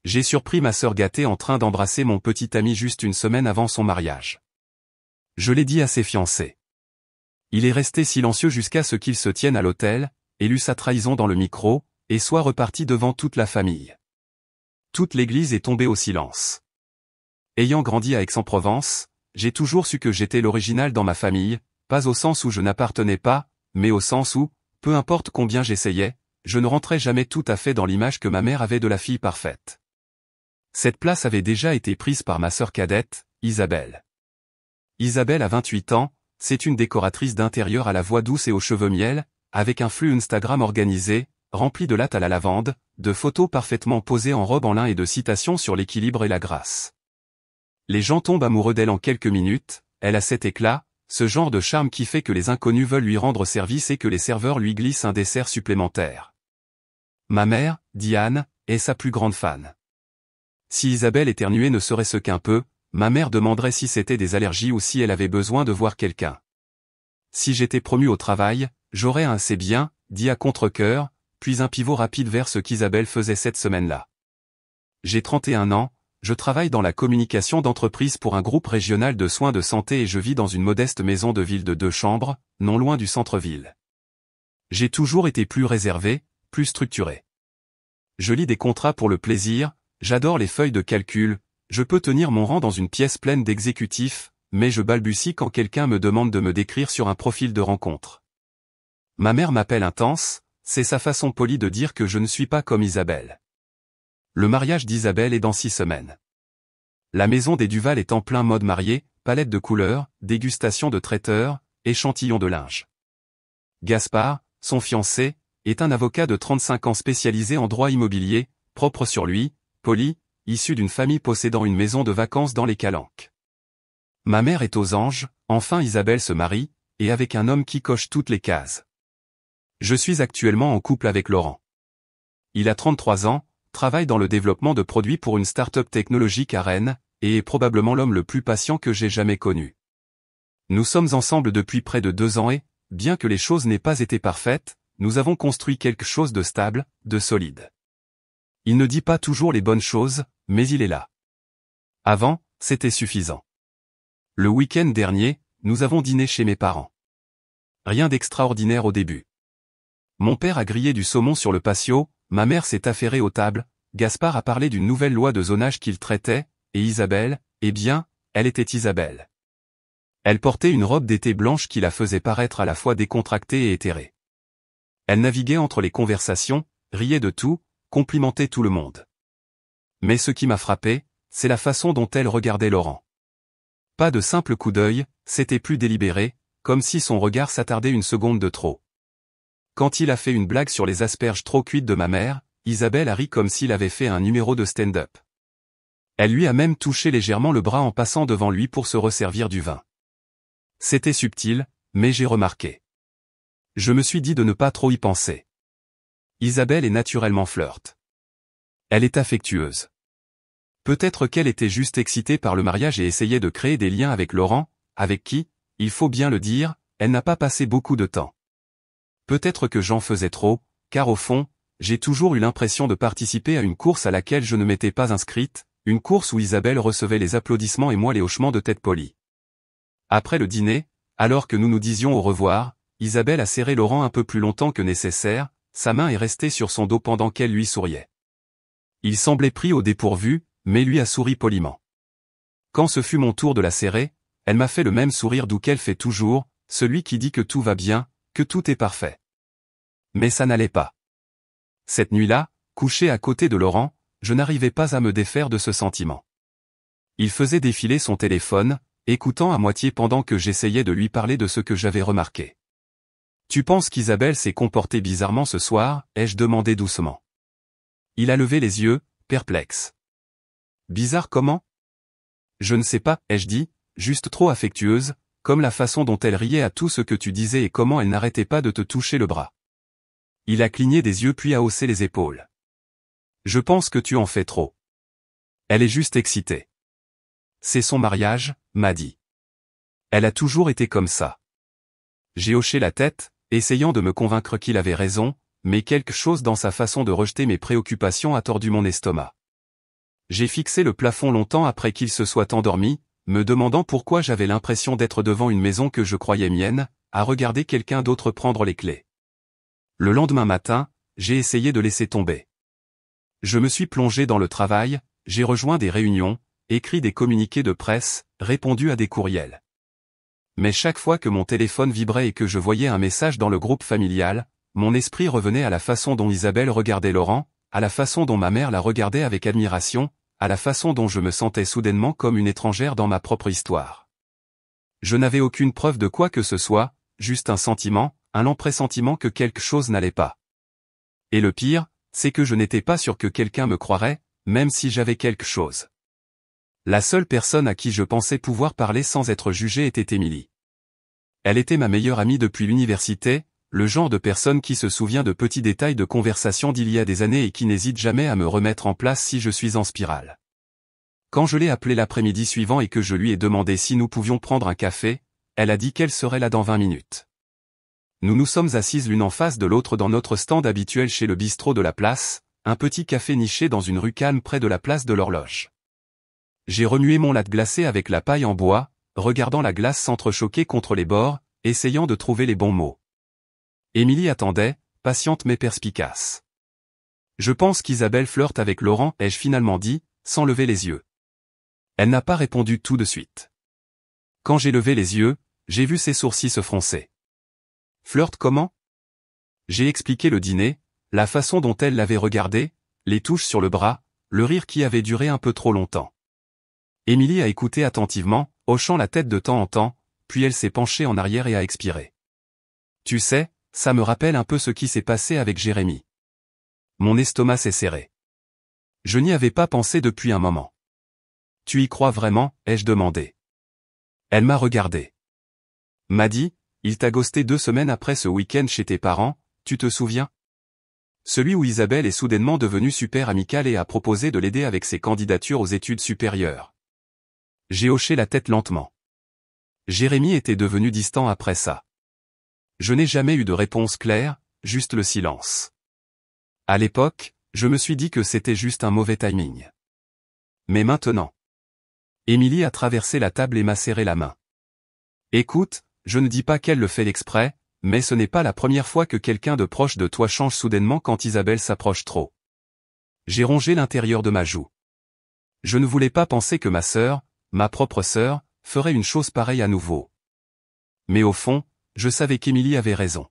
J'ai surpris ma sœur gâtée en train d'embrasser mon petit ami juste une semaine avant son mariage. Je l'ai dit à ses fiancés. Il est resté silencieux jusqu'à ce qu'il se tienne à l'autel, et lut sa trahison dans le micro, et soit reparti devant toute la famille. Toute l'église est tombée au silence. Ayant grandi à Aix-en-Provence, j'ai toujours su que j'étais l'original dans ma famille, pas au sens où je n'appartenais pas, mais au sens où, peu importe combien j'essayais, je ne rentrais jamais tout à fait dans l'image que ma mère avait de la fille parfaite. Cette place avait déjà été prise par ma sœur cadette, Isabelle. Isabelle a 28 ans, c'est une décoratrice d'intérieur à la voix douce et aux cheveux miel, avec un flux Instagram organisé, rempli de lattes à la lavande, de photos parfaitement posées en robe en lin et de citations sur l'équilibre et la grâce. Les gens tombent amoureux d'elle en quelques minutes, elle a cet éclat, ce genre de charme qui fait que les inconnus veulent lui rendre service et que les serveurs lui glissent un dessert supplémentaire. Ma mère, Diane, est sa plus grande fan. Si Isabelle éternuait ne serait-ce qu'un peu, ma mère demanderait si c'était des allergies ou si elle avait besoin de voir quelqu'un. Si j'étais promu au travail, j'aurais un c'est bien, dit à contre-cœur, puis un pivot rapide vers ce qu'Isabelle faisait cette semaine-là. J'ai 31 ans, je travaille dans la communication d'entreprise pour un groupe régional de soins de santé et je vis dans une modeste maison de ville de 2 chambres, non loin du centre-ville. J'ai toujours été plus réservé, plus structuré. Je lis des contrats pour le plaisir, j'adore les feuilles de calcul, je peux tenir mon rang dans une pièce pleine d'exécutifs, mais je balbutie quand quelqu'un me demande de me décrire sur un profil de rencontre. Ma mère m'appelle intense, c'est sa façon polie de dire que je ne suis pas comme Isabelle. Le mariage d'Isabelle est dans 6 semaines. La maison des Duval est en plein mode marié, palette de couleurs, dégustation de traiteurs, échantillon de linge. Gaspard, son fiancé, est un avocat de 35 ans spécialisé en droit immobilier, propre sur lui, poli, issu d'une famille possédant une maison de vacances dans les Calanques. Ma mère est aux anges, enfin Isabelle se marie, et avec un homme qui coche toutes les cases. Je suis actuellement en couple avec Laurent. Il a 33 ans, travaille dans le développement de produits pour une start-up technologique à Rennes, et est probablement l'homme le plus patient que j'ai jamais connu. Nous sommes ensemble depuis près de 2 ans et, bien que les choses n'aient pas été parfaites, nous avons construit quelque chose de stable, de solide. Il ne dit pas toujours les bonnes choses, mais il est là. Avant, c'était suffisant. Le week-end dernier, nous avons dîné chez mes parents. Rien d'extraordinaire au début. Mon père a grillé du saumon sur le patio, ma mère s'est affairée aux tables, Gaspard a parlé d'une nouvelle loi de zonage qu'il traitait, et Isabelle, eh bien, elle était Isabelle. Elle portait une robe d'été blanche qui la faisait paraître à la fois décontractée et éthérée. Elle naviguait entre les conversations, riait de tout, complimentait tout le monde. Mais ce qui m'a frappé, c'est la façon dont elle regardait Laurent. Pas de simple coup d'œil, c'était plus délibéré, comme si son regard s'attardait une seconde de trop. Quand il a fait une blague sur les asperges trop cuites de ma mère, Isabelle a ri comme s'il avait fait un numéro de stand-up. Elle lui a même touché légèrement le bras en passant devant lui pour se resservir du vin. C'était subtil, mais j'ai remarqué. Je me suis dit de ne pas trop y penser. Isabelle est naturellement flirt. Elle est affectueuse. Peut-être qu'elle était juste excitée par le mariage et essayait de créer des liens avec Laurent, avec qui, il faut bien le dire, elle n'a pas passé beaucoup de temps. Peut-être que j'en faisais trop, car au fond, j'ai toujours eu l'impression de participer à une course à laquelle je ne m'étais pas inscrite, une course où Isabelle recevait les applaudissements et moi les hochements de tête polis. Après le dîner, alors que nous nous disions au revoir, Isabelle a serré Laurent un peu plus longtemps que nécessaire, sa main est restée sur son dos pendant qu'elle lui souriait. Il semblait pris au dépourvu, mais lui a souri poliment. Quand ce fut mon tour de la serrer, elle m'a fait le même sourire doux qu'elle fait toujours, celui qui dit que tout va bien, que tout est parfait. Mais ça n'allait pas. Cette nuit-là, couché à côté de Laurent, je n'arrivais pas à me défaire de ce sentiment. Il faisait défiler son téléphone, écoutant à moitié pendant que j'essayais de lui parler de ce que j'avais remarqué. « Tu penses qu'Isabelle s'est comportée bizarrement ce soir ?» ai-je demandé doucement. Il a levé les yeux, perplexe. « Bizarre comment ?» Je ne sais pas, ai-je dit, juste trop affectueuse, comme la façon dont elle riait à tout ce que tu disais et comment elle n'arrêtait pas de te toucher le bras. Il a cligné des yeux puis a haussé les épaules. « Je pense que tu en fais trop. Elle est juste excitée. » C'est son mariage, m'a dit. Elle a toujours été comme ça. J'ai hoché la tête, essayant de me convaincre qu'il avait raison, mais quelque chose dans sa façon de rejeter mes préoccupations a tordu mon estomac. J'ai fixé le plafond longtemps après qu'il se soit endormi, me demandant pourquoi j'avais l'impression d'être devant une maison que je croyais mienne, à regarder quelqu'un d'autre prendre les clés. Le lendemain matin, j'ai essayé de laisser tomber. Je me suis plongé dans le travail, j'ai rejoint des réunions, écrit des communiqués de presse, répondu à des courriels. Mais chaque fois que mon téléphone vibrait et que je voyais un message dans le groupe familial, mon esprit revenait à la façon dont Isabelle regardait Laurent, à la façon dont ma mère la regardait avec admiration, à la façon dont je me sentais soudainement comme une étrangère dans ma propre histoire. Je n'avais aucune preuve de quoi que ce soit, juste un sentiment, un lent pressentiment que quelque chose n'allait pas. Et le pire, c'est que je n'étais pas sûr que quelqu'un me croirait, même si j'avais quelque chose. La seule personne à qui je pensais pouvoir parler sans être jugé était Émilie. Elle était ma meilleure amie depuis l'université, le genre de personne qui se souvient de petits détails de conversation d'il y a des années et qui n'hésite jamais à me remettre en place si je suis en spirale. Quand je l'ai appelée l'après-midi suivant et que je lui ai demandé si nous pouvions prendre un café, elle a dit qu'elle serait là dans 20 minutes. Nous nous sommes assises l'une en face de l'autre dans notre stand habituel chez le bistrot de la place, un petit café niché dans une rue calme près de la place de l'Horloge. J'ai remué mon latte glacé avec la paille en bois, regardant la glace s'entrechoquer contre les bords, essayant de trouver les bons mots. Émilie attendait, patiente mais perspicace. Je pense qu'Isabelle flirte avec Laurent, ai-je finalement dit, sans lever les yeux. Elle n'a pas répondu tout de suite. Quand j'ai levé les yeux, j'ai vu ses sourcils se froncer. Flirt comment? J'ai expliqué le dîner, la façon dont elle l'avait regardé, les touches sur le bras, le rire qui avait duré un peu trop longtemps. Émilie a écouté attentivement, hochant la tête de temps en temps, puis elle s'est penchée en arrière et a expiré. Tu sais, ça me rappelle un peu ce qui s'est passé avec Jérémy. Mon estomac s'est serré. Je n'y avais pas pensé depuis un moment. Tu y crois vraiment, ai-je demandé. Elle m'a regardé. M'a dit, il t'a ghosté 2 semaines après ce week-end chez tes parents, tu te souviens? Celui où Isabelle est soudainement devenue super amicale et a proposé de l'aider avec ses candidatures aux études supérieures. J'ai hoché la tête lentement. Jérémy était devenu distant après ça. Je n'ai jamais eu de réponse claire, juste le silence. À l'époque, je me suis dit que c'était juste un mauvais timing. Mais maintenant. Émilie a traversé la table et m'a serré la main. Écoute, je ne dis pas qu'elle le fait exprès, mais ce n'est pas la première fois que quelqu'un de proche de toi change soudainement quand Isabelle s'approche trop. J'ai rongé l'intérieur de ma joue. Je ne voulais pas penser que ma sœur, ma propre sœur, ferait une chose pareille à nouveau. Mais au fond, je savais qu'Émilie avait raison.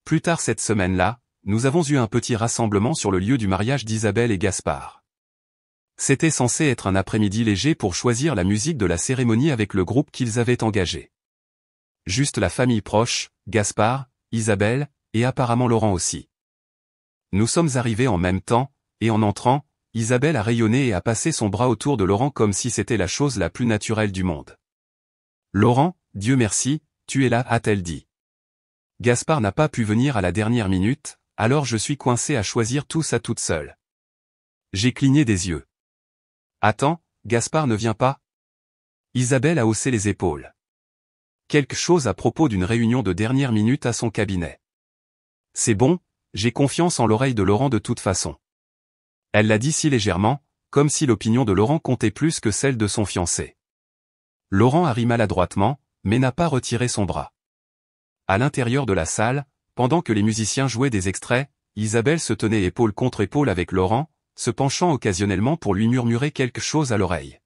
Plus tard cette semaine-là, nous avons eu un petit rassemblement sur le lieu du mariage d'Isabelle et Gaspard. C'était censé être un après-midi léger pour choisir la musique de la cérémonie avec le groupe qu'ils avaient engagé. Juste la famille proche, Gaspard, Isabelle, et apparemment Laurent aussi. Nous sommes arrivés en même temps, et en entrant, Isabelle a rayonné et a passé son bras autour de Laurent comme si c'était la chose la plus naturelle du monde. Laurent, Dieu merci, tu es là, a-t-elle dit. Gaspard n'a pas pu venir à la dernière minute, alors je suis coincé à choisir tout ça toute seule. J'ai cligné des yeux. Attends, Gaspard ne vient pas? Isabelle a haussé les épaules. Quelque chose à propos d'une réunion de dernière minute à son cabinet. C'est bon, j'ai confiance en l'oreille de Laurent de toute façon. Elle l'a dit si légèrement, comme si l'opinion de Laurent comptait plus que celle de son fiancé. Laurent a ri maladroitement, mais n'a pas retiré son bras. À l'intérieur de la salle, pendant que les musiciens jouaient des extraits, Isabelle se tenait épaule contre épaule avec Laurent, se penchant occasionnellement pour lui murmurer quelque chose à l'oreille.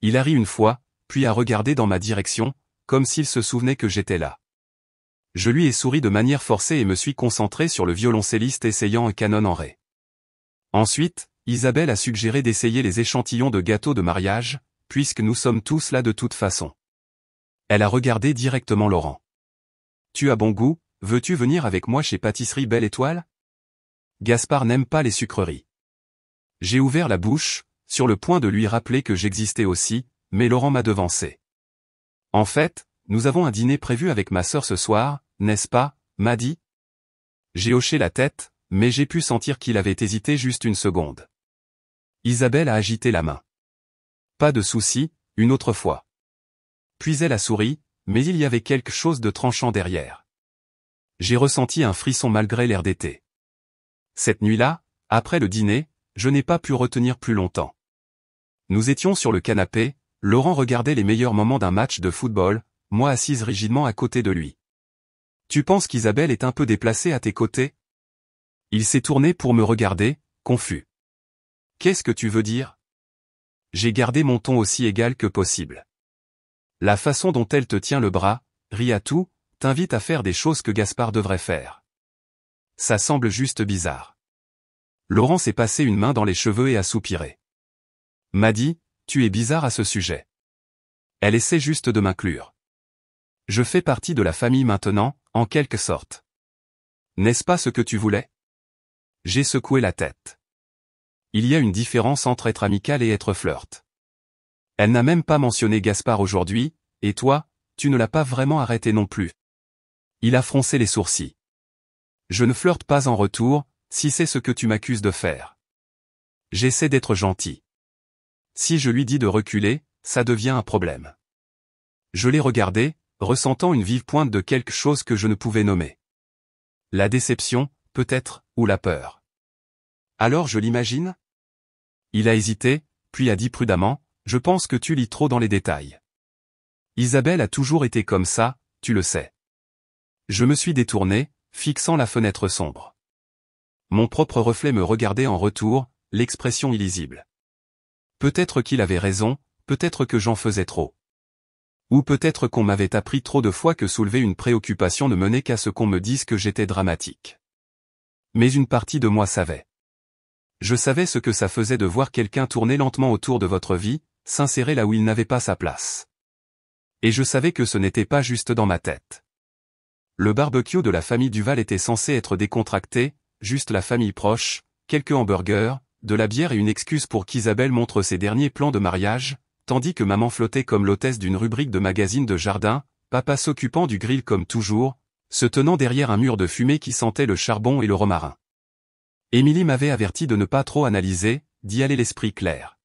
Il a ri une fois, puis a regardé dans ma direction, comme s'il se souvenait que j'étais là. Je lui ai souri de manière forcée et me suis concentré sur le violoncelliste essayant un canon en ré. Ensuite, Isabelle a suggéré d'essayer les échantillons de gâteaux de mariage, puisque nous sommes tous là de toute façon. Elle a regardé directement Laurent. Tu as bon goût, veux-tu venir avec moi chez Pâtisserie Belle Étoile? Gaspard n'aime pas les sucreries. J'ai ouvert la bouche, sur le point de lui rappeler que j'existais aussi, mais Laurent m'a devancé. En fait, nous avons un dîner prévu avec ma sœur ce soir, n'est-ce pas, m'a dit. J'ai hoché la tête, mais j'ai pu sentir qu'il avait hésité juste une seconde. Isabelle a agité la main. Pas de souci, une autre fois. Puis elle a souri, mais il y avait quelque chose de tranchant derrière. J'ai ressenti un frisson malgré l'air d'été. Cette nuit-là, après le dîner, je n'ai pas pu retenir plus longtemps. Nous étions sur le canapé, Laurent regardait les meilleurs moments d'un match de football, moi assise rigidement à côté de lui. Tu penses qu'Isabelle est un peu déplacée à tes côtés? Il s'est tourné pour me regarder, confus. Qu'est-ce que tu veux dire? J'ai gardé mon ton aussi égal que possible. La façon dont elle te tient le bras, rit à tout, t'invite à faire des choses que Gaspard devrait faire. Ça semble juste bizarre. Laurent s'est passé une main dans les cheveux et a soupiré. M'a dit, tu es bizarre à ce sujet. Elle essaie juste de m'inclure. Je fais partie de la famille maintenant, en quelque sorte. N'est-ce pas ce que tu voulais? J'ai secoué la tête. Il y a une différence entre être amical et être flirt. Elle n'a même pas mentionné Gaspard aujourd'hui, et toi, tu ne l'as pas vraiment arrêté non plus. Il a froncé les sourcils. Je ne flirte pas en retour, si c'est ce que tu m'accuses de faire. J'essaie d'être gentil. Si je lui dis de reculer, ça devient un problème. Je l'ai regardé, ressentant une vive pointe de quelque chose que je ne pouvais nommer. La déception, peut-être, ou la peur. Alors je l'imagine? Il a hésité, puis a dit prudemment, je pense que tu lis trop dans les détails. Isabelle a toujours été comme ça, tu le sais. Je me suis détourné, fixant la fenêtre sombre. Mon propre reflet me regardait en retour, l'expression illisible. Peut-être qu'il avait raison, peut-être que j'en faisais trop. Ou peut-être qu'on m'avait appris trop de fois que soulever une préoccupation ne menait qu'à ce qu'on me dise que j'étais dramatique. Mais une partie de moi savait. Je savais ce que ça faisait de voir quelqu'un tourner lentement autour de votre vie, s'insérer là où il n'avait pas sa place. Et je savais que ce n'était pas juste dans ma tête. Le barbecue de la famille Duval était censé être décontracté, juste la famille proche, quelques hamburgers, de la bière et une excuse pour qu'Isabelle montre ses derniers plans de mariage, tandis que maman flottait comme l'hôtesse d'une rubrique de magazine de jardin, papa s'occupant du grill comme toujours, se tenant derrière un mur de fumée qui sentait le charbon et le romarin. Émilie m'avait averti de ne pas trop analyser, d'y aller l'esprit clair.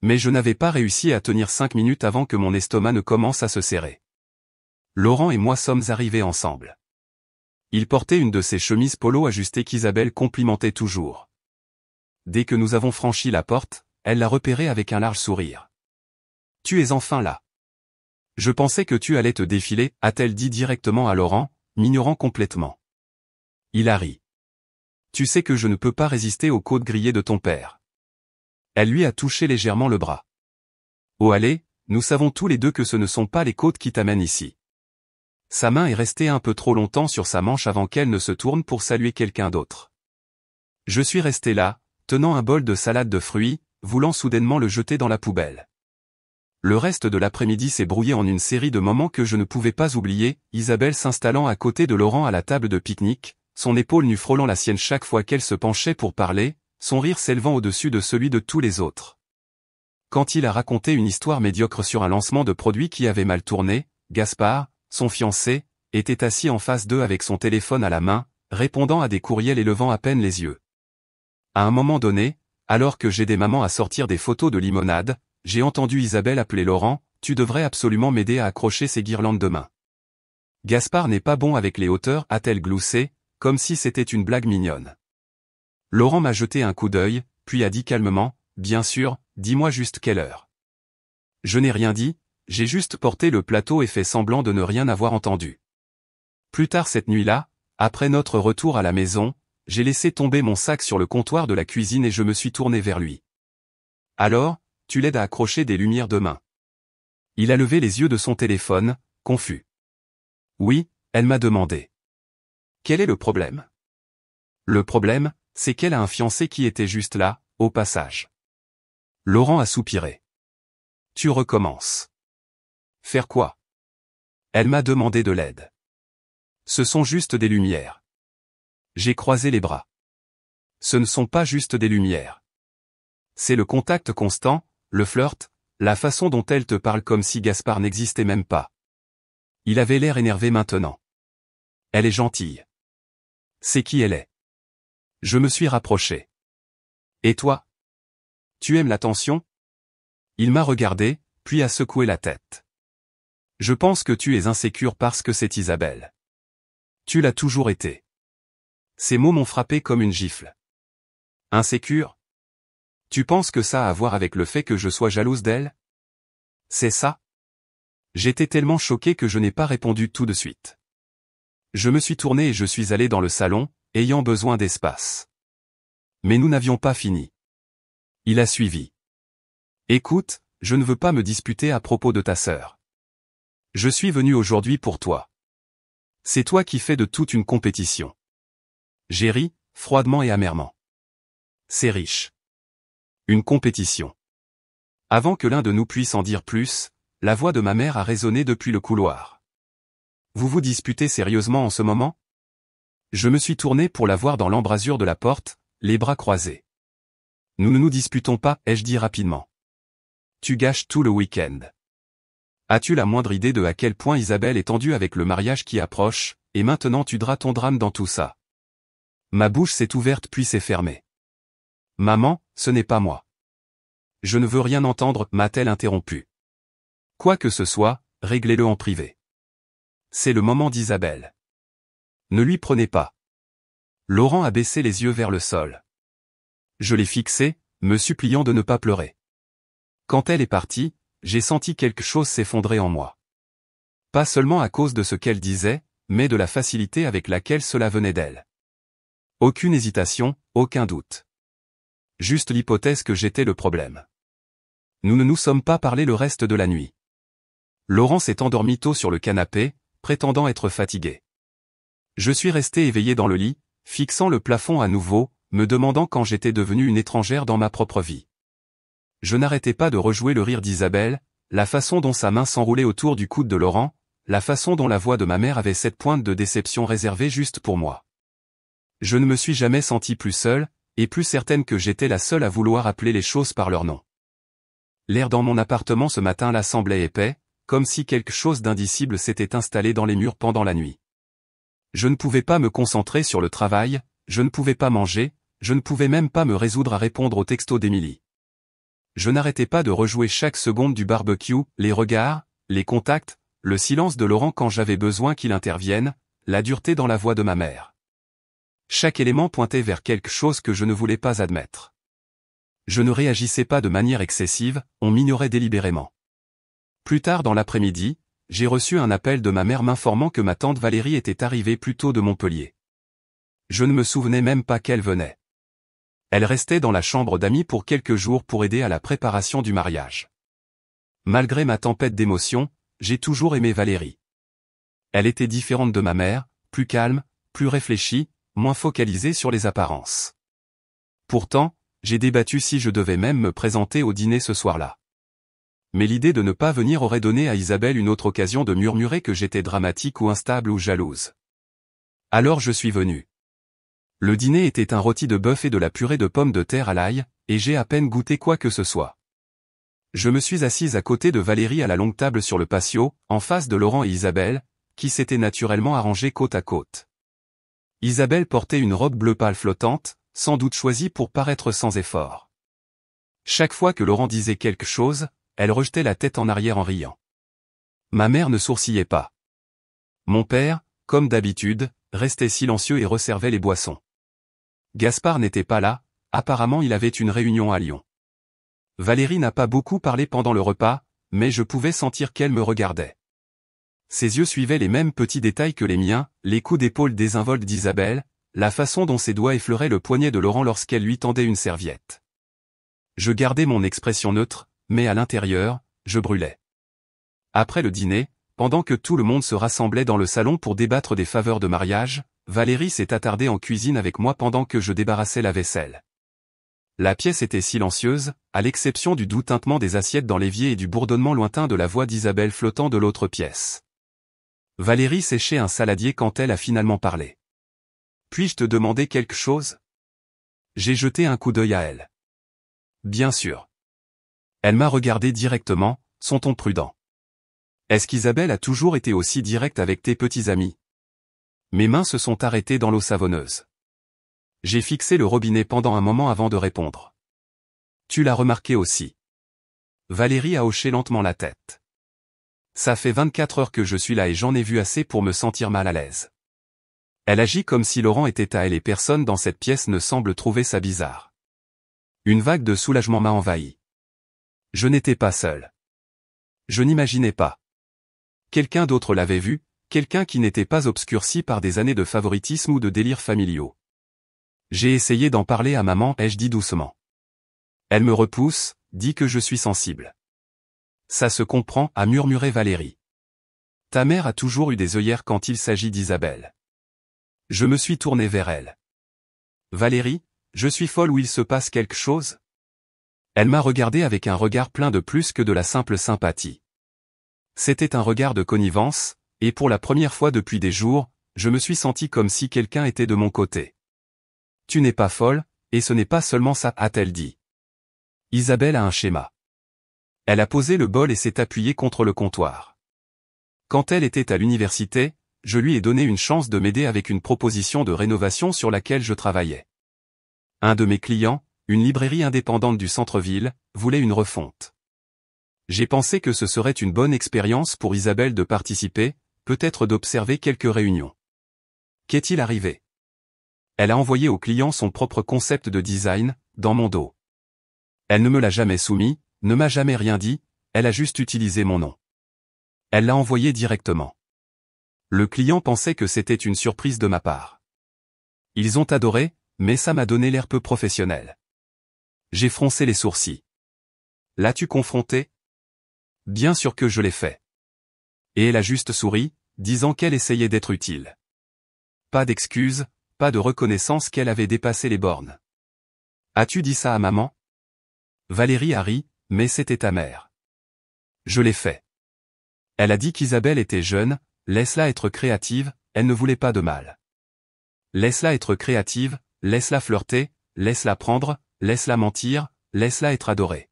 Mais je n'avais pas réussi à tenir 5 minutes avant que mon estomac ne commence à se serrer. Laurent et moi sommes arrivés ensemble. Il portait une de ces chemises polo ajustées qu'Isabelle complimentait toujours. Dès que nous avons franchi la porte, elle l'a repéré avec un large sourire. « Tu es enfin là. Je pensais que tu allais te défiler, a-t-elle dit directement à Laurent, m'ignorant complètement. Il a ri. Tu sais que je ne peux pas résister aux côtes grillées de ton père. Elle lui a touché légèrement le bras. Oh allez, nous savons tous les deux que ce ne sont pas les côtes qui t'amènent ici. Sa main est restée un peu trop longtemps sur sa manche avant qu'elle ne se tourne pour saluer quelqu'un d'autre. Je suis resté là, tenant un bol de salade de fruits, voulant soudainement le jeter dans la poubelle. Le reste de l'après-midi s'est brouillé en une série de moments que je ne pouvais pas oublier, Isabelle s'installant à côté de Laurent à la table de pique-nique, son épaule nue frôlant la sienne chaque fois qu'elle se penchait pour parler, son rire s'élevant au-dessus de celui de tous les autres. Quand il a raconté une histoire médiocre sur un lancement de produit qui avait mal tourné, Gaspard, son fiancé, était assis en face d'eux avec son téléphone à la main, répondant à des courriels et levant à peine les yeux. À un moment donné, alors que j'aidais maman à sortir des photos de limonade, j'ai entendu Isabelle appeler Laurent, « Tu devrais absolument m'aider à accrocher ces guirlandes demain. » Gaspard n'est pas bon avec les hauteurs, a-t-elle gloussé, comme si c'était une blague mignonne. Laurent m'a jeté un coup d'œil, puis a dit calmement, « Bien sûr, dis-moi juste quelle heure. » Je n'ai rien dit, j'ai juste porté le plateau et fait semblant de ne rien avoir entendu. Plus tard cette nuit-là, après notre retour à la maison, j'ai laissé tomber mon sac sur le comptoir de la cuisine et je me suis tourné vers lui. « Alors, tu l'aides à accrocher des lumières demain. » Il a levé les yeux de son téléphone, confus. « Oui, elle m'a demandé. » Quel est le problème? Le problème, c'est qu'elle a un fiancé qui était juste là, au passage. Laurent a soupiré. Tu recommences. Faire quoi? Elle m'a demandé de l'aide. Ce sont juste des lumières. J'ai croisé les bras. Ce ne sont pas juste des lumières. C'est le contact constant, le flirt, la façon dont elle te parle comme si Gaspard n'existait même pas. Il avait l'air énervé maintenant. Elle est gentille. C'est qui elle est. Je me suis rapproché. Et toi? Tu aimes l'attention? Il m'a regardé, puis a secoué la tête. Je pense que tu es insécure parce que c'est Isabelle. Tu l'as toujours été. Ces mots m'ont frappé comme une gifle. Insécure? Tu penses que ça a à voir avec le fait que je sois jalouse d'elle? C'est ça? J'étais tellement choqué que je n'ai pas répondu tout de suite. Je me suis tourné et je suis allé dans le salon, ayant besoin d'espace. Mais nous n'avions pas fini. Il a suivi. Écoute, je ne veux pas me disputer à propos de ta sœur. Je suis venu aujourd'hui pour toi. C'est toi qui fais de toute une compétition. J'ai ri, froidement et amèrement. C'est riche. Une compétition. Avant que l'un de nous puisse en dire plus, la voix de ma mère a résonné depuis le couloir. Vous vous disputez sérieusement en ce moment? Je me suis tourné pour la voir dans l'embrasure de la porte, les bras croisés. Nous ne nous disputons pas, ai-je dit rapidement. Tu gâches tout le week-end. As-tu la moindre idée de à quel point Isabelle est tendue avec le mariage qui approche, et maintenant tu dras ton drame dans tout ça? Ma bouche s'est ouverte puis s'est fermée. Maman, ce n'est pas moi. Je ne veux rien entendre, m'a-t-elle interrompu. Quoi que ce soit, réglez-le en privé. C'est le moment d'Isabelle. Ne lui prenez pas. Laurent a baissé les yeux vers le sol. Je l'ai fixé, me suppliant de ne pas pleurer. Quand elle est partie, j'ai senti quelque chose s'effondrer en moi. Pas seulement à cause de ce qu'elle disait, mais de la facilité avec laquelle cela venait d'elle. Aucune hésitation, aucun doute. Juste l'hypothèse que j'étais le problème. Nous ne nous sommes pas parlé le reste de la nuit. Laurent s'est endormi tôt sur le canapé, prétendant être fatigué. Je suis resté éveillé dans le lit, fixant le plafond à nouveau, me demandant quand j'étais devenue une étrangère dans ma propre vie. Je n'arrêtais pas de rejouer le rire d'Isabelle, la façon dont sa main s'enroulait autour du coude de Laurent, la façon dont la voix de ma mère avait cette pointe de déception réservée juste pour moi. Je ne me suis jamais sentie plus seule, et plus certaine que j'étais la seule à vouloir appeler les choses par leur nom. L'air dans mon appartement ce matin-là semblait épais, comme si quelque chose d'indicible s'était installé dans les murs pendant la nuit. Je ne pouvais pas me concentrer sur le travail, je ne pouvais pas manger, je ne pouvais même pas me résoudre à répondre aux textos d'Émilie. Je n'arrêtais pas de rejouer chaque seconde du barbecue, les regards, les contacts, le silence de Laurent quand j'avais besoin qu'il intervienne, la dureté dans la voix de ma mère. Chaque élément pointait vers quelque chose que je ne voulais pas admettre. Je ne réagissais pas de manière excessive, on m'ignorait délibérément. Plus tard dans l'après-midi, j'ai reçu un appel de ma mère m'informant que ma tante Valérie était arrivée plus tôt de Montpellier. Je ne me souvenais même pas qu'elle venait. Elle restait dans la chambre d'amis pour quelques jours pour aider à la préparation du mariage. Malgré ma tempête d'émotions, j'ai toujours aimé Valérie. Elle était différente de ma mère, plus calme, plus réfléchie, moins focalisée sur les apparences. Pourtant, j'ai débattu si je devais même me présenter au dîner ce soir-là. Mais l'idée de ne pas venir aurait donné à Isabelle une autre occasion de murmurer que j'étais dramatique ou instable ou jalouse. Alors je suis venu. Le dîner était un rôti de bœuf et de la purée de pommes de terre à l'ail, et j'ai à peine goûté quoi que ce soit. Je me suis assise à côté de Valérie à la longue table sur le patio, en face de Laurent et Isabelle, qui s'étaient naturellement arrangés côte à côte. Isabelle portait une robe bleu pâle flottante, sans doute choisie pour paraître sans effort. Chaque fois que Laurent disait quelque chose, elle rejetait la tête en arrière en riant. Ma mère ne sourcillait pas. Mon père, comme d'habitude, restait silencieux et resservait les boissons. Gaspard n'était pas là, apparemment il avait une réunion à Lyon. Valérie n'a pas beaucoup parlé pendant le repas, mais je pouvais sentir qu'elle me regardait. Ses yeux suivaient les mêmes petits détails que les miens, les coups d'épaule désinvoltes d'Isabelle, la façon dont ses doigts effleuraient le poignet de Laurent lorsqu'elle lui tendait une serviette. Je gardais mon expression neutre, mais à l'intérieur, je brûlais. Après le dîner, pendant que tout le monde se rassemblait dans le salon pour débattre des faveurs de mariage, Valérie s'est attardée en cuisine avec moi pendant que je débarrassais la vaisselle. La pièce était silencieuse, à l'exception du doux tintement des assiettes dans l'évier et du bourdonnement lointain de la voix d'Isabelle flottant de l'autre pièce. Valérie séchait un saladier quand elle a finalement parlé. « Puis-je te demander quelque chose ?» J'ai jeté un coup d'œil à elle. « Bien sûr. » Elle m'a regardé directement, son ton prudent. « Est-ce qu'Isabelle a toujours été aussi directe avec tes petits amis ?» Mes mains se sont arrêtées dans l'eau savonneuse. J'ai fixé le robinet pendant un moment avant de répondre. « Tu l'as remarqué aussi. » Valérie a hoché lentement la tête. Ça fait 24 heures que je suis là et j'en ai vu assez pour me sentir mal à l'aise. Elle agit comme si Laurent était à elle et personne dans cette pièce ne semble trouver ça bizarre. Une vague de soulagement m'a envahi. Je n'étais pas seul. Je n'imaginais pas. Quelqu'un d'autre l'avait vu, quelqu'un qui n'était pas obscurci par des années de favoritisme ou de délires familiaux. J'ai essayé d'en parler à maman, ai-je dit doucement. Elle me repousse, dit que je suis sensible. Ça se comprend, a murmuré Valérie. Ta mère a toujours eu des œillères quand il s'agit d'Isabelle. Je me suis tourné vers elle. Valérie, je suis folle ou il se passe quelque chose? Elle m'a regardé avec un regard plein de plus que de la simple sympathie. C'était un regard de connivence, et pour la première fois depuis des jours, je me suis senti comme si quelqu'un était de mon côté. Tu n'es pas folle, et ce n'est pas seulement ça, a-t-elle dit. Isabelle a un schéma. Elle a posé le bol et s'est appuyée contre le comptoir. Quand elle était à l'université, je lui ai donné une chance de m'aider avec une proposition de rénovation sur laquelle je travaillais. Un de mes clients, une librairie indépendante du centre-ville, voulait une refonte. J'ai pensé que ce serait une bonne expérience pour Isabelle de participer, peut-être d'observer quelques réunions. Qu'est-il arrivé? Elle a envoyé au client son propre concept de design, dans mon dos. Elle ne me l'a jamais soumis, ne m'a jamais rien dit, elle a juste utilisé mon nom. Elle l'a envoyé directement. Le client pensait que c'était une surprise de ma part. Ils ont adoré, mais ça m'a donné l'air peu professionnel. J'ai froncé les sourcils. L'as-tu confronté? Bien sûr que je l'ai fait. Et elle a juste souri, disant qu'elle essayait d'être utile. Pas d'excuses, pas de reconnaissance qu'elle avait dépassé les bornes. As-tu dit ça à maman? Valérie a ri, mais c'était amère. Je l'ai fait. Elle a dit qu'Isabelle était jeune, laisse-la être créative, elle ne voulait pas de mal. Laisse-la être créative, laisse-la flirter, laisse-la prendre, laisse-la mentir, laisse-la être adorée.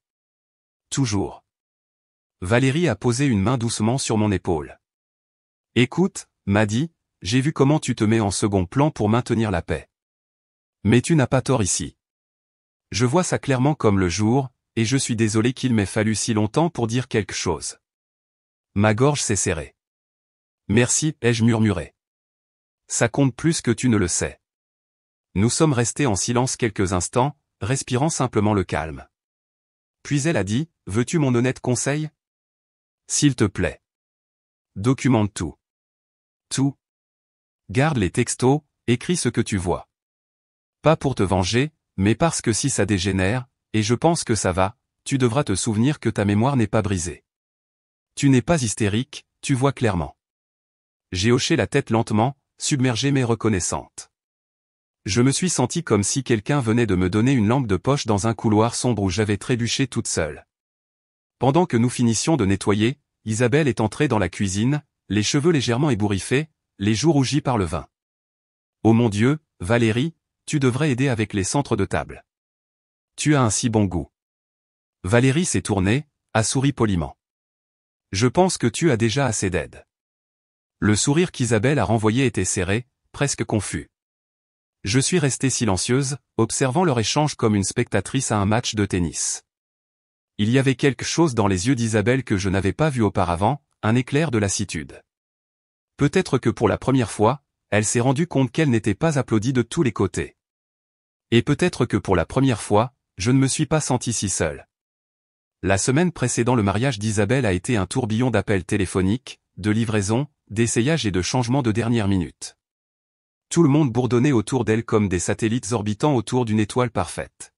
Toujours. Valérie a posé une main doucement sur mon épaule. Écoute, m'a dit, j'ai vu comment tu te mets en second plan pour maintenir la paix. Mais tu n'as pas tort ici. Je vois ça clairement comme le jour, et je suis désolé qu'il m'ait fallu si longtemps pour dire quelque chose. Ma gorge s'est serrée. Merci, ai-je murmuré. Ça compte plus que tu ne le sais. Nous sommes restés en silence quelques instants, respirant simplement le calme. Puis elle a dit, veux-tu mon honnête conseil? S'il te plaît. Documente tout. Tout. Garde les textos, écris ce que tu vois. Pas pour te venger, mais parce que si ça dégénère, et je pense que ça va, tu devras te souvenir que ta mémoire n'est pas brisée. Tu n'es pas hystérique, tu vois clairement. J'ai hoché la tête lentement, submergée mais reconnaissante. Je me suis senti comme si quelqu'un venait de me donner une lampe de poche dans un couloir sombre où j'avais trébuché toute seule. Pendant que nous finissions de nettoyer, Isabelle est entrée dans la cuisine, les cheveux légèrement ébouriffés, les joues rougies par le vin. Oh mon Dieu, Valérie, tu devrais aider avec les centres de table. Tu as un si bon goût. Valérie s'est tournée, a souri poliment. Je pense que tu as déjà assez d'aide. Le sourire qu'Isabelle a renvoyé était serré, presque confus. Je suis restée silencieuse, observant leur échange comme une spectatrice à un match de tennis. Il y avait quelque chose dans les yeux d'Isabelle que je n'avais pas vu auparavant, un éclair de lassitude. Peut-être que pour la première fois, elle s'est rendue compte qu'elle n'était pas applaudie de tous les côtés. Et peut-être que pour la première fois, je ne me suis pas senti si seul. La semaine précédant le mariage d'Isabelle a été un tourbillon d'appels téléphoniques, de livraisons, d'essayages et de changements de dernière minute. Tout le monde bourdonnait autour d'elle comme des satellites orbitant autour d'une étoile parfaite.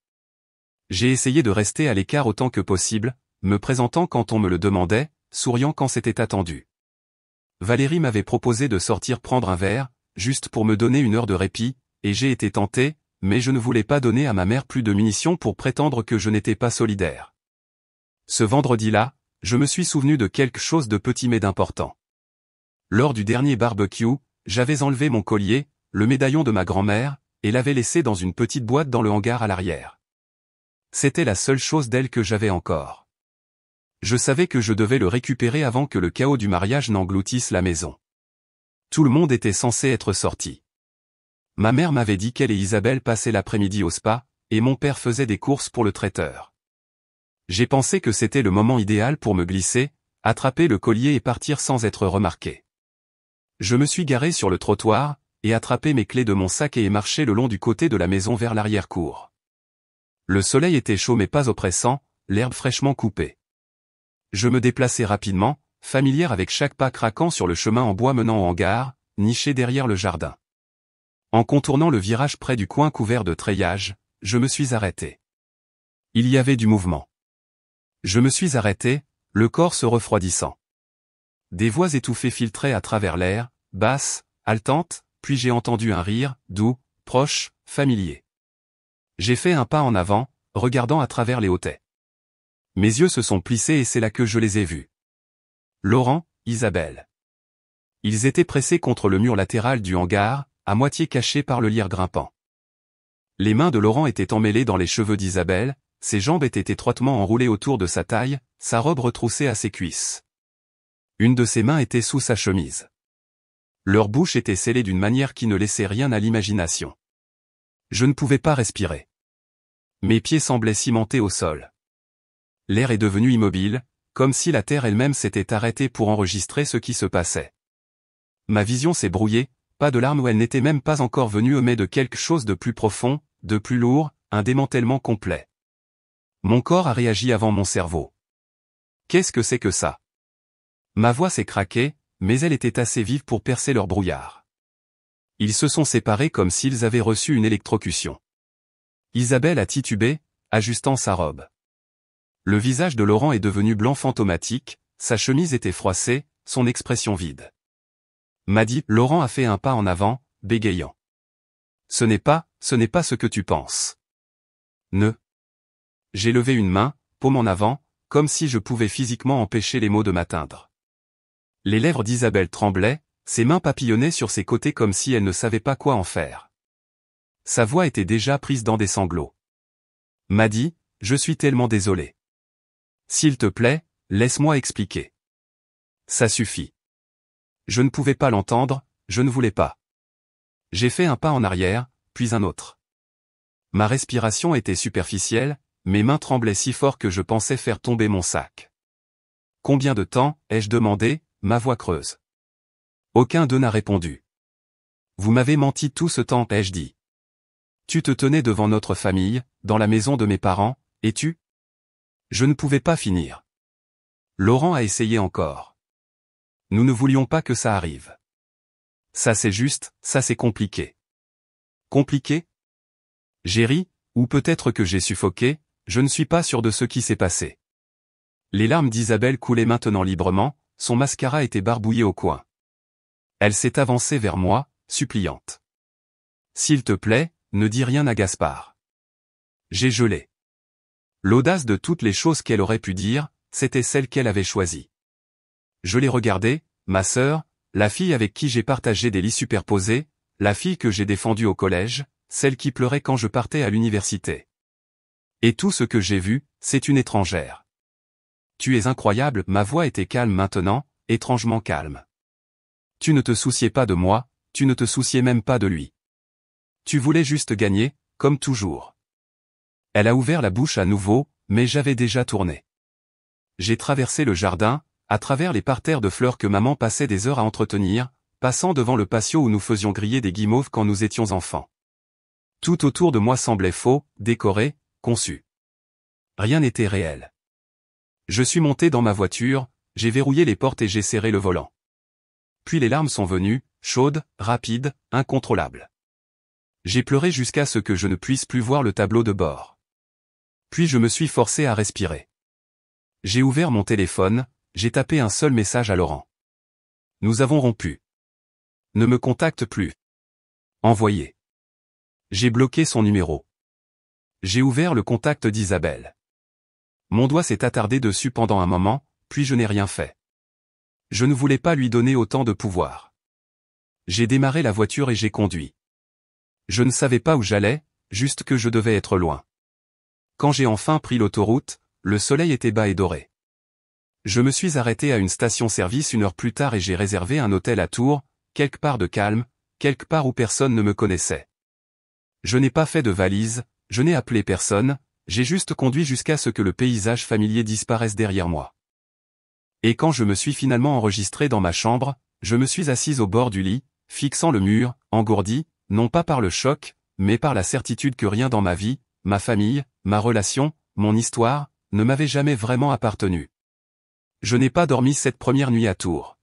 J'ai essayé de rester à l'écart autant que possible, me présentant quand on me le demandait, souriant quand c'était attendu. Valérie m'avait proposé de sortir prendre un verre, juste pour me donner une heure de répit, et j'ai été tenté, mais je ne voulais pas donner à ma mère plus de munitions pour prétendre que je n'étais pas solidaire. Ce vendredi-là, je me suis souvenu de quelque chose de petit mais d'important. Lors du dernier barbecue, j'avais enlevé mon collier, le médaillon de ma grand-mère, et l'avais laissé dans une petite boîte dans le hangar à l'arrière. C'était la seule chose d'elle que j'avais encore. Je savais que je devais le récupérer avant que le chaos du mariage n'engloutisse la maison. Tout le monde était censé être sorti. Ma mère m'avait dit qu'elle et Isabelle passaient l'après-midi au spa, et mon père faisait des courses pour le traiteur. J'ai pensé que c'était le moment idéal pour me glisser, attraper le collier et partir sans être remarqué. Je me suis garé sur le trottoir, et attrapé mes clés de mon sac et ai marché le long du côté de la maison vers l'arrière-cour. Le soleil était chaud mais pas oppressant, l'herbe fraîchement coupée. Je me déplaçais rapidement, familière avec chaque pas craquant sur le chemin en bois menant au hangar, niché derrière le jardin. En contournant le virage près du coin couvert de treillage, je me suis arrêté. Il y avait du mouvement. Je me suis arrêté, le corps se refroidissant. Des voix étouffées filtraient à travers l'air, basses, haletantes, puis j'ai entendu un rire, doux, proche, familier. J'ai fait un pas en avant, regardant à travers les hautets. Mes yeux se sont plissés et c'est là que je les ai vus. Laurent, Isabelle. Ils étaient pressés contre le mur latéral du hangar, à moitié cachés par le lierre grimpant. Les mains de Laurent étaient emmêlées dans les cheveux d'Isabelle, ses jambes étaient étroitement enroulées autour de sa taille, sa robe retroussée à ses cuisses. Une de ses mains était sous sa chemise. Leur bouche était scellée d'une manière qui ne laissait rien à l'imagination. Je ne pouvais pas respirer. Mes pieds semblaient cimentés au sol. L'air est devenu immobile, comme si la terre elle-même s'était arrêtée pour enregistrer ce qui se passait. Ma vision s'est brouillée, pas de larmes où elle n'était même pas encore venue mais de quelque chose de plus profond, de plus lourd, un démantèlement complet. Mon corps a réagi avant mon cerveau. Qu'est-ce que c'est que ça? Ma voix s'est craquée, mais elle était assez vive pour percer leur brouillard. Ils se sont séparés comme s'ils avaient reçu une électrocution. Isabelle a titubé, ajustant sa robe. Le visage de Laurent est devenu blanc fantomatique, sa chemise était froissée, son expression vide. M'a dit, Laurent a fait un pas en avant, bégayant. Ce n'est pas ce que tu penses. Ne. J'ai levé une main, paume en avant, comme si je pouvais physiquement empêcher les mots de m'atteindre. Les lèvres d'Isabelle tremblaient, ses mains papillonnaient sur ses côtés comme si elle ne savait pas quoi en faire. Sa voix était déjà prise dans des sanglots. M'a dit, je suis tellement désolé. S'il te plaît, laisse-moi expliquer. Ça suffit. Je ne pouvais pas l'entendre, je ne voulais pas. J'ai fait un pas en arrière, puis un autre. Ma respiration était superficielle, mes mains tremblaient si fort que je pensais faire tomber mon sac. Combien de temps, ai-je demandé, ma voix creuse. Aucun d'eux n'a répondu. Vous m'avez menti tout ce temps, ai-je dit. Tu te tenais devant notre famille, dans la maison de mes parents, et tu? Je ne pouvais pas finir. Laurent a essayé encore. Nous ne voulions pas que ça arrive. Ça c'est juste, ça c'est compliqué. Compliqué? J'ai ri, ou peut-être que j'ai suffoqué, je ne suis pas sûr de ce qui s'est passé. Les larmes d'Isabelle coulaient maintenant librement, son mascara était barbouillé au coin. Elle s'est avancée vers moi, suppliante. S'il te plaît, ne dis rien à Gaspard. J'ai gelé. L'audace de toutes les choses qu'elle aurait pu dire, c'était celle qu'elle avait choisie. Je l'ai regardée, ma sœur, la fille avec qui j'ai partagé des lits superposés, la fille que j'ai défendue au collège, celle qui pleurait quand je partais à l'université. Et tout ce que j'ai vu, c'est une étrangère. Tu es incroyable, ma voix était calme maintenant, étrangement calme. Tu ne te souciais pas de moi, tu ne te souciais même pas de lui. Tu voulais juste gagner, comme toujours. Elle a ouvert la bouche à nouveau, mais j'avais déjà tourné. J'ai traversé le jardin, à travers les parterres de fleurs que maman passait des heures à entretenir, passant devant le patio où nous faisions griller des guimauves quand nous étions enfants. Tout autour de moi semblait faux, décoré, conçu. Rien n'était réel. Je suis monté dans ma voiture, j'ai verrouillé les portes et j'ai serré le volant. Puis les larmes sont venues, chaudes, rapides, incontrôlables. J'ai pleuré jusqu'à ce que je ne puisse plus voir le tableau de bord. Puis je me suis forcé à respirer. J'ai ouvert mon téléphone, j'ai tapé un seul message à Laurent. Nous avons rompu. Ne me contacte plus. Envoyé. J'ai bloqué son numéro. J'ai ouvert le contact d'Isabelle. Mon doigt s'est attardé dessus pendant un moment, puis je n'ai rien fait. Je ne voulais pas lui donner autant de pouvoir. J'ai démarré la voiture et j'ai conduit. Je ne savais pas où j'allais, juste que je devais être loin. Quand j'ai enfin pris l'autoroute, le soleil était bas et doré. Je me suis arrêté à une station-service 1 heure plus tard et j'ai réservé un hôtel à Tours, quelque part de calme, quelque part où personne ne me connaissait. Je n'ai pas fait de valise, je n'ai appelé personne, j'ai juste conduit jusqu'à ce que le paysage familier disparaisse derrière moi. Et quand je me suis finalement enregistré dans ma chambre, je me suis assise au bord du lit, fixant le mur, engourdi, non pas par le choc, mais par la certitude que rien dans ma vie, ma famille, ma relation, mon histoire, ne m'avait jamais vraiment appartenu. Je n'ai pas dormi cette première nuit à Tours.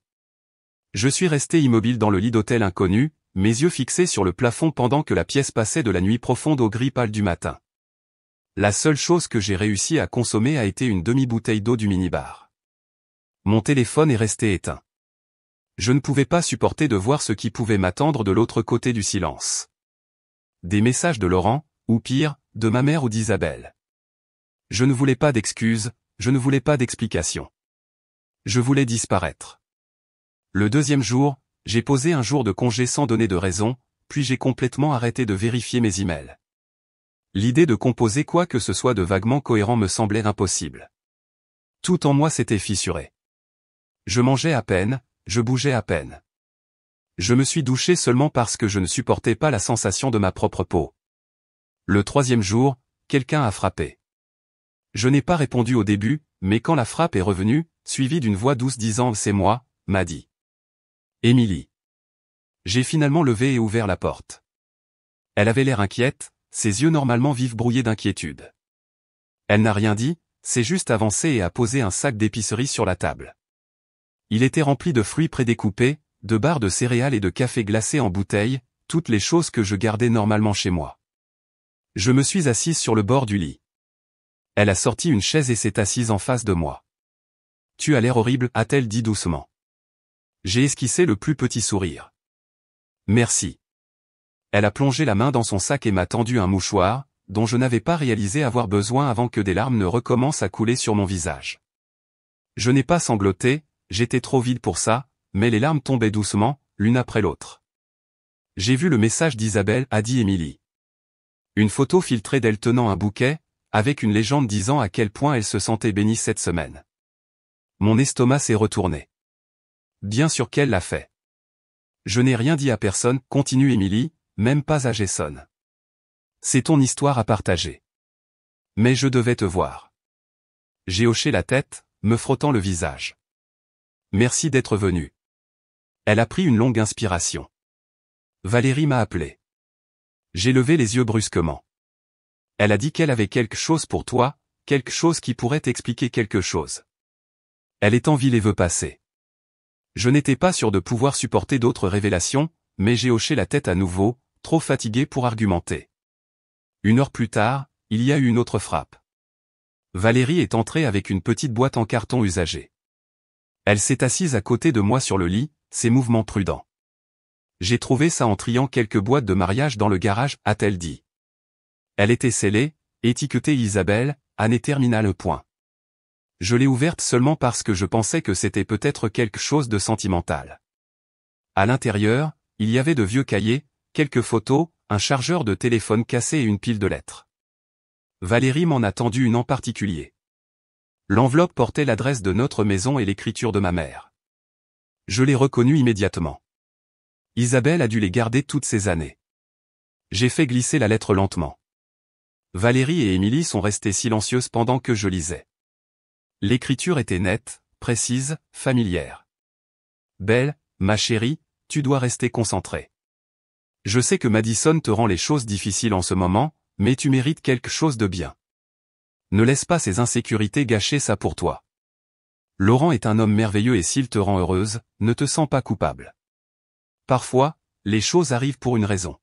Je suis resté immobile dans le lit d'hôtel inconnu, mes yeux fixés sur le plafond pendant que la pièce passait de la nuit profonde au gris pâle du matin. La seule chose que j'ai réussi à consommer a été une demi-bouteille d'eau du minibar. Mon téléphone est resté éteint. Je ne pouvais pas supporter de voir ce qui pouvait m'attendre de l'autre côté du silence. Des messages de Laurent, ou pire, de ma mère ou d'Isabelle. Je ne voulais pas d'excuses, je ne voulais pas d'explications. Je voulais disparaître. Le deuxième jour, j'ai posé un jour de congé sans donner de raison, puis j'ai complètement arrêté de vérifier mes emails. L'idée de composer quoi que ce soit de vaguement cohérent me semblait impossible. Tout en moi s'était fissuré. Je mangeais à peine, je bougeais à peine. Je me suis douché seulement parce que je ne supportais pas la sensation de ma propre peau. Le troisième jour, quelqu'un a frappé. Je n'ai pas répondu au début, mais quand la frappe est revenue, suivie d'une voix douce disant « C'est moi », m'a dit Émilie. J'ai finalement levé et ouvert la porte. Elle avait l'air inquiète, ses yeux normalement vifs brouillés d'inquiétude. Elle n'a rien dit, s'est juste avancée et a posé un sac d'épicerie sur la table. Il était rempli de fruits prédécoupés, de barres de céréales et de café glacé en bouteille, toutes les choses que je gardais normalement chez moi. Je me suis assise sur le bord du lit. Elle a sorti une chaise et s'est assise en face de moi. « Tu as l'air horrible », a-t-elle dit doucement. J'ai esquissé le plus petit sourire. « Merci. » Elle a plongé la main dans son sac et m'a tendu un mouchoir, dont je n'avais pas réalisé avoir besoin avant que des larmes ne recommencent à couler sur mon visage. Je n'ai pas sangloté, j'étais trop vide pour ça, mais les larmes tombaient doucement, l'une après l'autre. J'ai vu le message d'Isabelle, a dit Émilie. Une photo filtrée d'elle tenant un bouquet, avec une légende disant à quel point elle se sentait bénie cette semaine. Mon estomac s'est retourné. Bien sûr qu'elle l'a fait. Je n'ai rien dit à personne, continue Émilie, même pas à Jason. C'est ton histoire à partager. Mais je devais te voir. J'ai hoché la tête, me frottant le visage. Merci d'être venu. Elle a pris une longue inspiration. Valérie m'a appelé. J'ai levé les yeux brusquement. Elle a dit qu'elle avait quelque chose pour toi, quelque chose qui pourrait t'expliquer quelque chose. Elle est en ville et veut passer. Je n'étais pas sûr de pouvoir supporter d'autres révélations, mais j'ai hoché la tête à nouveau, trop fatigué pour argumenter. 1 heure plus tard, il y a eu une autre frappe. Valérie est entrée avec une petite boîte en carton usagée. Elle s'est assise à côté de moi sur le lit, ses mouvements prudents. J'ai trouvé ça en triant quelques boîtes de mariage dans le garage, a-t-elle dit. Elle était scellée, étiquetée Isabelle, année terminale. Je l'ai ouverte seulement parce que je pensais que c'était peut-être quelque chose de sentimental. À l'intérieur, il y avait de vieux cahiers, quelques photos, un chargeur de téléphone cassé et une pile de lettres. Valérie m'en a tendu une en particulier. L'enveloppe portait l'adresse de notre maison et l'écriture de ma mère. Je l'ai reconnue immédiatement. Isabelle a dû les garder toutes ces années. J'ai fait glisser la lettre lentement. Valérie et Émilie sont restées silencieuses pendant que je lisais. L'écriture était nette, précise, familière. Belle, ma chérie, tu dois rester concentrée. Je sais que Madison te rend les choses difficiles en ce moment, mais tu mérites quelque chose de bien. Ne laisse pas ces insécurités gâcher ça pour toi. Laurent est un homme merveilleux et s'il te rend heureuse, ne te sens pas coupable. Parfois, les choses arrivent pour une raison.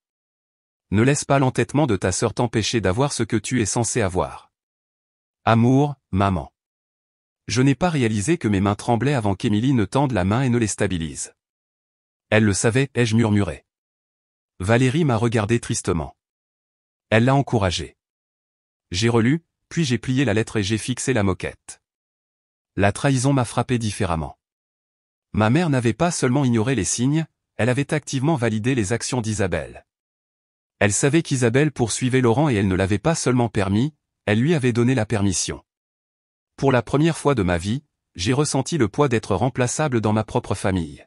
Ne laisse pas l'entêtement de ta sœur t'empêcher d'avoir ce que tu es censé avoir. Amour, maman. Je n'ai pas réalisé que mes mains tremblaient avant qu'Émilie ne tende la main et ne les stabilise. Elle le savait, ai-je murmuré. Valérie m'a regardé tristement. Elle l'a encouragé. J'ai relu, puis j'ai plié la lettre et j'ai fixé la moquette. La trahison m'a frappé différemment. Ma mère n'avait pas seulement ignoré les signes, elle avait activement validé les actions d'Isabelle. Elle savait qu'Isabelle poursuivait Laurent et elle ne l'avait pas seulement permis, elle lui avait donné la permission. Pour la première fois de ma vie, j'ai ressenti le poids d'être remplaçable dans ma propre famille.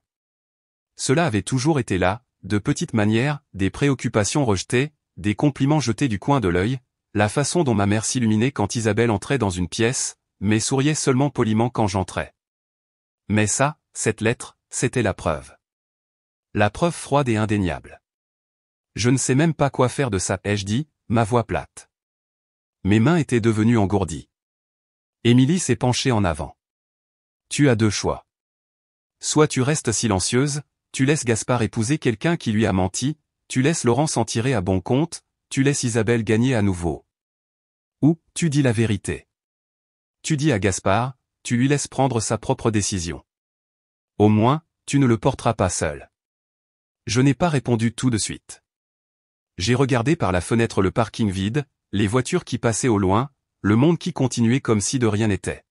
Cela avait toujours été là, de petites manières, des préoccupations rejetées, des compliments jetés du coin de l'œil, la façon dont ma mère s'illuminait quand Isabelle entrait dans une pièce, mais souriait seulement poliment quand j'entrais. Mais ça, cette lettre, c'était la preuve. La preuve froide et indéniable. Je ne sais même pas quoi faire de ça, ai-je dit, ma voix plate. Mes mains étaient devenues engourdies. Émilie s'est penchée en avant. Tu as deux choix. Soit tu restes silencieuse, tu laisses Gaspard épouser quelqu'un qui lui a menti, tu laisses Laurent s'en tirer à bon compte, tu laisses Isabelle gagner à nouveau. Ou, tu dis la vérité. Tu dis à Gaspard, tu lui laisses prendre sa propre décision. Au moins, tu ne le porteras pas seul. Je n'ai pas répondu tout de suite. J'ai regardé par la fenêtre le parking vide, les voitures qui passaient au loin, le monde qui continuait comme si de rien n'était.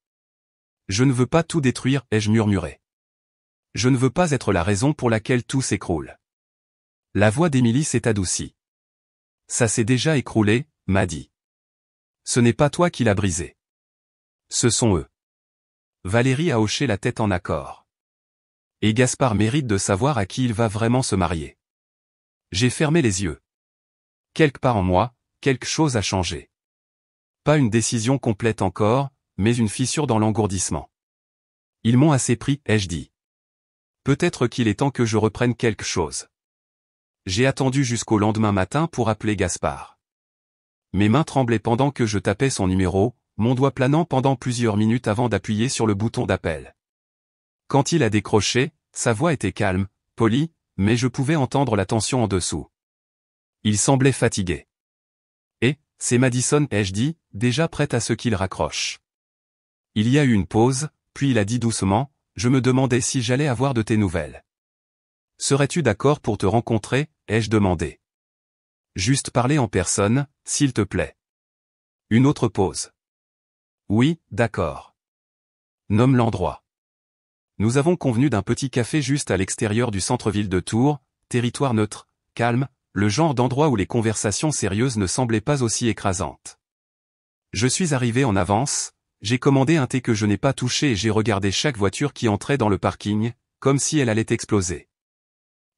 Je ne veux pas tout détruire, ai-je murmuré. Je ne veux pas être la raison pour laquelle tout s'écroule. La voix d'Émilie s'est adoucie. Ça s'est déjà écroulé, m'a dit. Ce n'est pas toi qui l'as brisé. Ce sont eux. Valérie a hoché la tête en accord. Et Gaspard mérite de savoir à qui il va vraiment se marier. J'ai fermé les yeux. Quelque part en moi, quelque chose a changé. Pas une décision complète encore, mais une fissure dans l'engourdissement. Ils m'ont assez pris, ai-je dit. Peut-être qu'il est temps que je reprenne quelque chose. J'ai attendu jusqu'au lendemain matin pour appeler Gaspard. Mes mains tremblaient pendant que je tapais son numéro, mon doigt planant pendant plusieurs minutes avant d'appuyer sur le bouton d'appel. Quand il a décroché, sa voix était calme, polie, mais je pouvais entendre la tension en dessous. Il semblait fatigué. Et, c'est Madison, ai-je dit, déjà prête à ce qu'il raccroche. Il y a eu une pause, puis il a dit doucement, je me demandais si j'allais avoir de tes nouvelles. Serais-tu d'accord pour te rencontrer, ai-je demandé. Juste parler en personne, s'il te plaît. Une autre pause. Oui, d'accord. Nomme l'endroit. Nous avons convenu d'un petit café juste à l'extérieur du centre-ville de Tours, territoire neutre, calme, le genre d'endroit où les conversations sérieuses ne semblaient pas aussi écrasantes. Je suis arrivé en avance, j'ai commandé un thé que je n'ai pas touché et j'ai regardé chaque voiture qui entrait dans le parking, comme si elle allait exploser.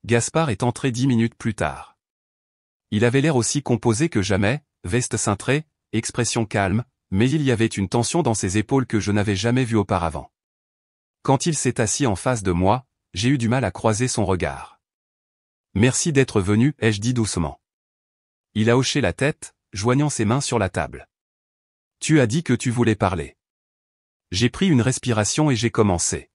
Gaspard est entré 10 minutes plus tard. Il avait l'air aussi composé que jamais, veste cintrée, expression calme, mais il y avait une tension dans ses épaules que je n'avais jamais vue auparavant. Quand il s'est assis en face de moi, j'ai eu du mal à croiser son regard. Merci d'être venu, ai-je dit doucement. Il a hoché la tête, joignant ses mains sur la table. Tu as dit que tu voulais parler. J'ai pris une respiration et j'ai commencé.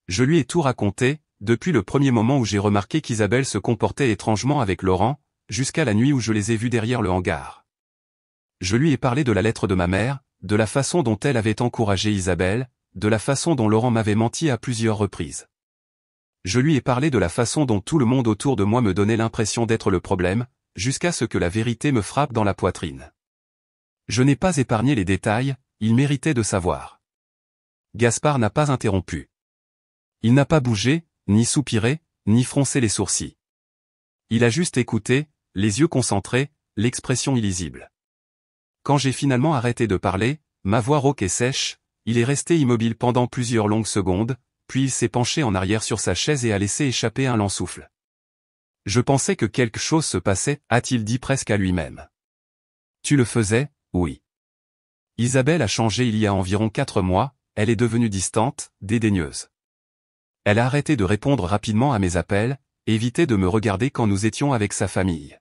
Je lui ai tout raconté, depuis le premier moment où j'ai remarqué qu'Isabelle se comportait étrangement avec Laurent, jusqu'à la nuit où je les ai vus derrière le hangar. Je lui ai parlé de la lettre de ma mère, de la façon dont elle avait encouragé Isabelle, de la façon dont Laurent m'avait menti à plusieurs reprises. Je lui ai parlé de la façon dont tout le monde autour de moi me donnait l'impression d'être le problème, jusqu'à ce que la vérité me frappe dans la poitrine. Je n'ai pas épargné les détails, il méritait de savoir. Gaspard n'a pas interrompu. Il n'a pas bougé, ni soupiré, ni froncé les sourcils. Il a juste écouté, les yeux concentrés, l'expression illisible. Quand j'ai finalement arrêté de parler, ma voix rauque et sèche, il est resté immobile pendant plusieurs longues secondes, puis il s'est penché en arrière sur sa chaise et a laissé échapper un lent souffle. Je pensais que quelque chose se passait, a-t-il dit presque à lui-même. Tu le faisais, oui. Isabelle a changé il y a environ 4 mois, elle est devenue distante, dédaigneuse. Elle a arrêté de répondre rapidement à mes appels, évité de me regarder quand nous étions avec sa famille.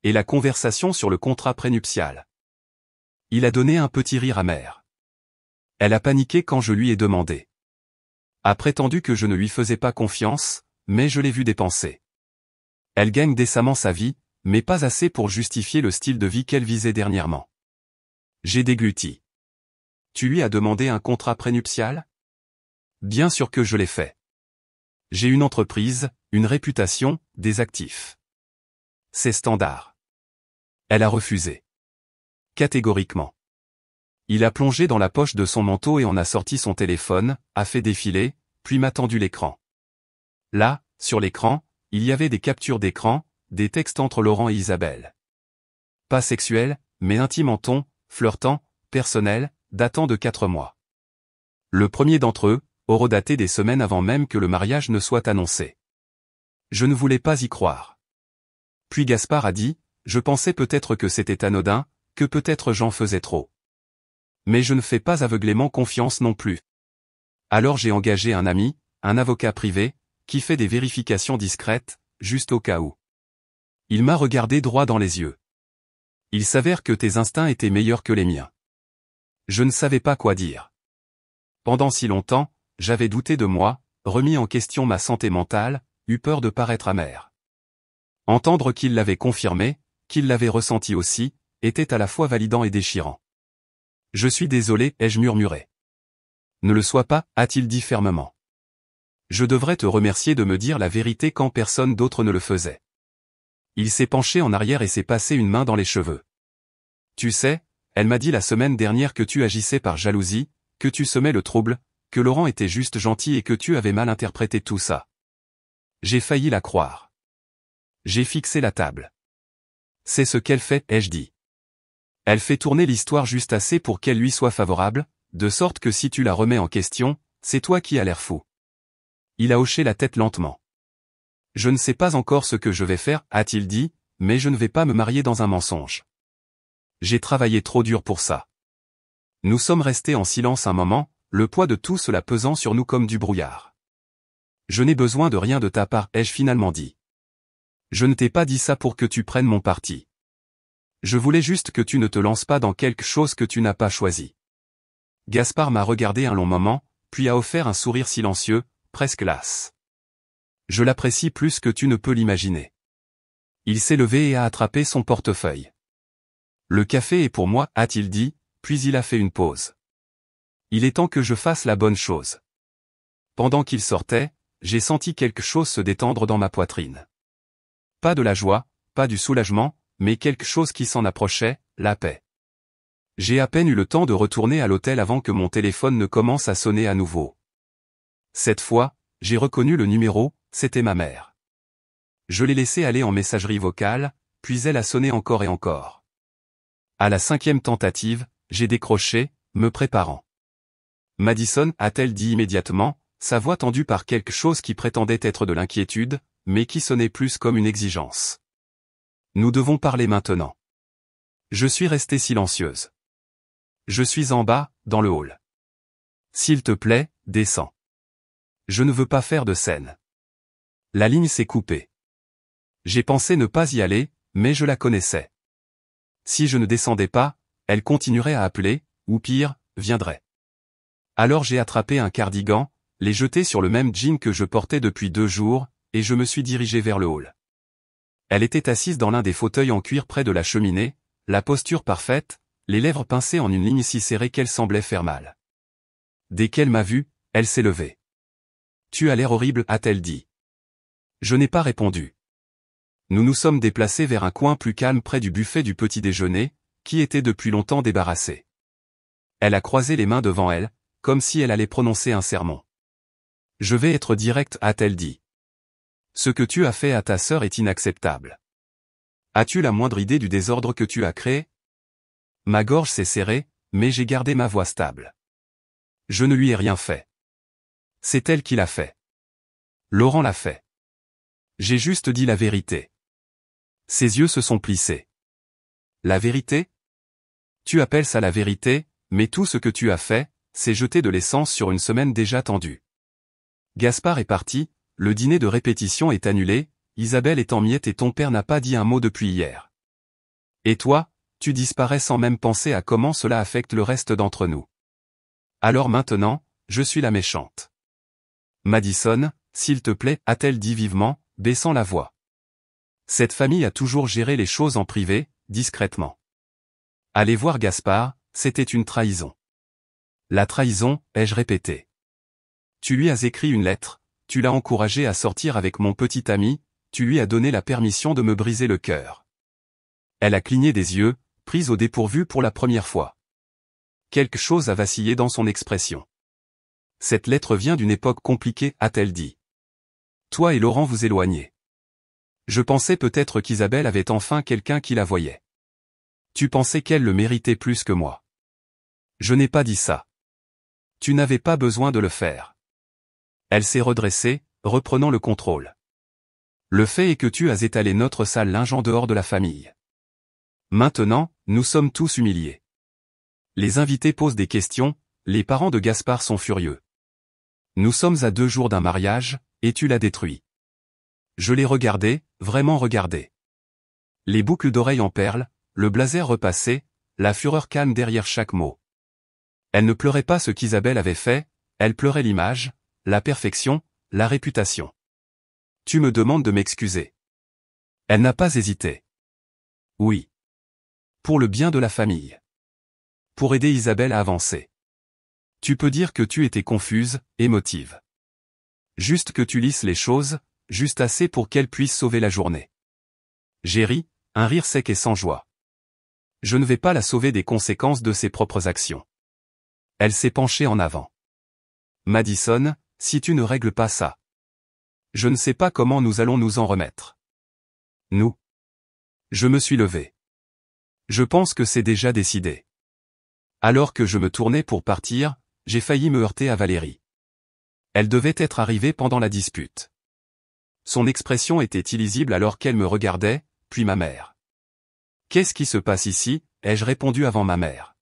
Et la conversation sur le contrat prénuptial. Il a donné un petit rire amer. Elle a paniqué quand je lui ai demandé. A prétendu que je ne lui faisais pas confiance, mais je l'ai vu dépenser. Elle gagne décemment sa vie, mais pas assez pour justifier le style de vie qu'elle visait dernièrement. J'ai dégluti. Tu lui as demandé un contrat prénuptial ? Bien sûr que je l'ai fait. J'ai une entreprise, une réputation, des actifs. C'est standard. Elle a refusé. Catégoriquement. Il a plongé dans la poche de son manteau et en a sorti son téléphone, a fait défiler, puis m'a tendu l'écran. Là, sur l'écran, il y avait des captures d'écran, des textes entre Laurent et Isabelle. Pas sexuels, mais intimes en ton, flirtant, personnel, datant de 4 mois. Le premier d'entre eux, horodaté des semaines avant même que le mariage ne soit annoncé. Je ne voulais pas y croire. Puis Gaspard a dit, je pensais peut-être que c'était anodin, que peut-être j'en faisais trop. Mais je ne fais pas aveuglément confiance non plus. Alors j'ai engagé un ami, un avocat privé, qui fait des vérifications discrètes, juste au cas où. Il m'a regardé droit dans les yeux. Il s'avère que tes instincts étaient meilleurs que les miens. Je ne savais pas quoi dire. Pendant si longtemps, j'avais douté de moi, remis en question ma santé mentale, eu peur de paraître amer. Entendre qu'il l'avait confirmé, qu'il l'avait ressenti aussi, était à la fois validant et déchirant. Je suis désolé, ai-je murmuré. Ne le sois pas, a-t-il dit fermement. Je devrais te remercier de me dire la vérité quand personne d'autre ne le faisait. Il s'est penché en arrière et s'est passé une main dans les cheveux. Tu sais, elle m'a dit la semaine dernière que tu agissais par jalousie, que tu semais le trouble, que Laurent était juste gentil et que tu avais mal interprété tout ça. J'ai failli la croire. J'ai fixé la table. C'est ce qu'elle fait, ai-je dit. Elle fait tourner l'histoire juste assez pour qu'elle lui soit favorable, de sorte que si tu la remets en question, c'est toi qui as l'air fou. Il a hoché la tête lentement. Je ne sais pas encore ce que je vais faire, a-t-il dit, mais je ne vais pas me marier dans un mensonge. J'ai travaillé trop dur pour ça. Nous sommes restés en silence un moment, le poids de tout cela pesant sur nous comme du brouillard. Je n'ai besoin de rien de ta part, ai-je finalement dit. Je ne t'ai pas dit ça pour que tu prennes mon parti. Je voulais juste que tu ne te lances pas dans quelque chose que tu n'as pas choisi. Gaspard m'a regardé un long moment, puis a offert un sourire silencieux, presque las. Je l'apprécie plus que tu ne peux l'imaginer. Il s'est levé et a attrapé son portefeuille. Le café est pour moi, a-t-il dit, puis il a fait une pause. Il est temps que je fasse la bonne chose. Pendant qu'il sortait, j'ai senti quelque chose se détendre dans ma poitrine. Pas de la joie, pas du soulagement, mais quelque chose qui s'en approchait, la paix. J'ai à peine eu le temps de retourner à l'hôtel avant que mon téléphone ne commence à sonner à nouveau. Cette fois, j'ai reconnu le numéro, c'était ma mère. Je l'ai laissé aller en messagerie vocale, puis elle a sonné encore et encore. À la 5e tentative, j'ai décroché, me préparant. Madison, a-t-elle dit immédiatement, sa voix tendue par quelque chose qui prétendait être de l'inquiétude, mais qui sonnait plus comme une exigence. Nous devons parler maintenant. Je suis restée silencieuse. Je suis en bas, dans le hall. S'il te plaît, descends. Je ne veux pas faire de scène. La ligne s'est coupée. J'ai pensé ne pas y aller, mais je la connaissais. Si je ne descendais pas, elle continuerait à appeler, ou pire, viendrait. Alors j'ai attrapé un cardigan, l'ai jeté sur le même jean que je portais depuis 2 jours, et je me suis dirigé vers le hall. Elle était assise dans l'un des fauteuils en cuir près de la cheminée, la posture parfaite, les lèvres pincées en une ligne si serrée qu'elle semblait faire mal. Dès qu'elle m'a vu, elle s'est levée. « Tu as l'air horrible » a-t-elle dit. Je n'ai pas répondu. Nous nous sommes déplacés vers un coin plus calme près du buffet du petit déjeuner, qui était depuis longtemps débarrassé. Elle a croisé les mains devant elle, comme si elle allait prononcer un sermon. « Je vais être directe » a-t-elle dit. Ce que tu as fait à ta sœur est inacceptable. As-tu la moindre idée du désordre que tu as créé? Ma gorge s'est serrée, mais j'ai gardé ma voix stable. Je ne lui ai rien fait. C'est elle qui l'a fait. Laurent l'a fait. J'ai juste dit la vérité. Ses yeux se sont plissés. La vérité? Tu appelles ça la vérité, mais tout ce que tu as fait, c'est jeter de l'essence sur une semaine déjà tendue. Gaspard est parti, le dîner de répétition est annulé, Isabelle est en miettes et ton père n'a pas dit un mot depuis hier. Et toi, tu disparais sans même penser à comment cela affecte le reste d'entre nous. Alors maintenant, je suis la méchante. Madison, s'il te plaît, a-t-elle dit vivement, baissant la voix. Cette famille a toujours géré les choses en privé, discrètement. Aller voir Gaspard, c'était une trahison. La trahison, ai-je répété. Tu lui as écrit une lettre, tu l'as encouragé à sortir avec mon petit ami, tu lui as donné la permission de me briser le cœur. Elle a cligné des yeux, prise au dépourvu pour la première fois. Quelque chose a vacillé dans son expression. Cette lettre vient d'une époque compliquée, a-t-elle dit. Toi et Laurent vous éloignez. Je pensais peut-être qu'Isabelle avait enfin quelqu'un qui la voyait. Tu pensais qu'elle le méritait plus que moi. Je n'ai pas dit ça. Tu n'avais pas besoin de le faire. Elle s'est redressée, reprenant le contrôle. Le fait est que tu as étalé notre sale linge en dehors de la famille. Maintenant, nous sommes tous humiliés. Les invités posent des questions, les parents de Gaspard sont furieux. Nous sommes à 2 jours d'un mariage, et tu l'as détruit. Je l'ai regardé, vraiment regardé. Les boucles d'oreilles en perles, le blazer repassé, la fureur calme derrière chaque mot. Elle ne pleurait pas ce qu'Isabelle avait fait, elle pleurait l'image, la perfection, la réputation. Tu me demandes de m'excuser. Elle n'a pas hésité. Oui. Pour le bien de la famille. Pour aider Isabelle à avancer. Tu peux dire que tu étais confuse, émotive. Juste que tu lisses les choses, juste assez pour qu'elle puisse sauver la journée. J'ai ri, un rire sec et sans joie. Je ne vais pas la sauver des conséquences de ses propres actions. Elle s'est penchée en avant. Madison, si tu ne règles pas ça. Je ne sais pas comment nous allons nous en remettre. Nous. Je me suis levé. Je pense que c'est déjà décidé. Alors que je me tournais pour partir, j'ai failli me heurter à Valérie. Elle devait être arrivée pendant la dispute. Son expression était illisible alors qu'elle me regardait, puis ma mère. Qu'est-ce qui se passe ici, ai-je répondu avant ma mère.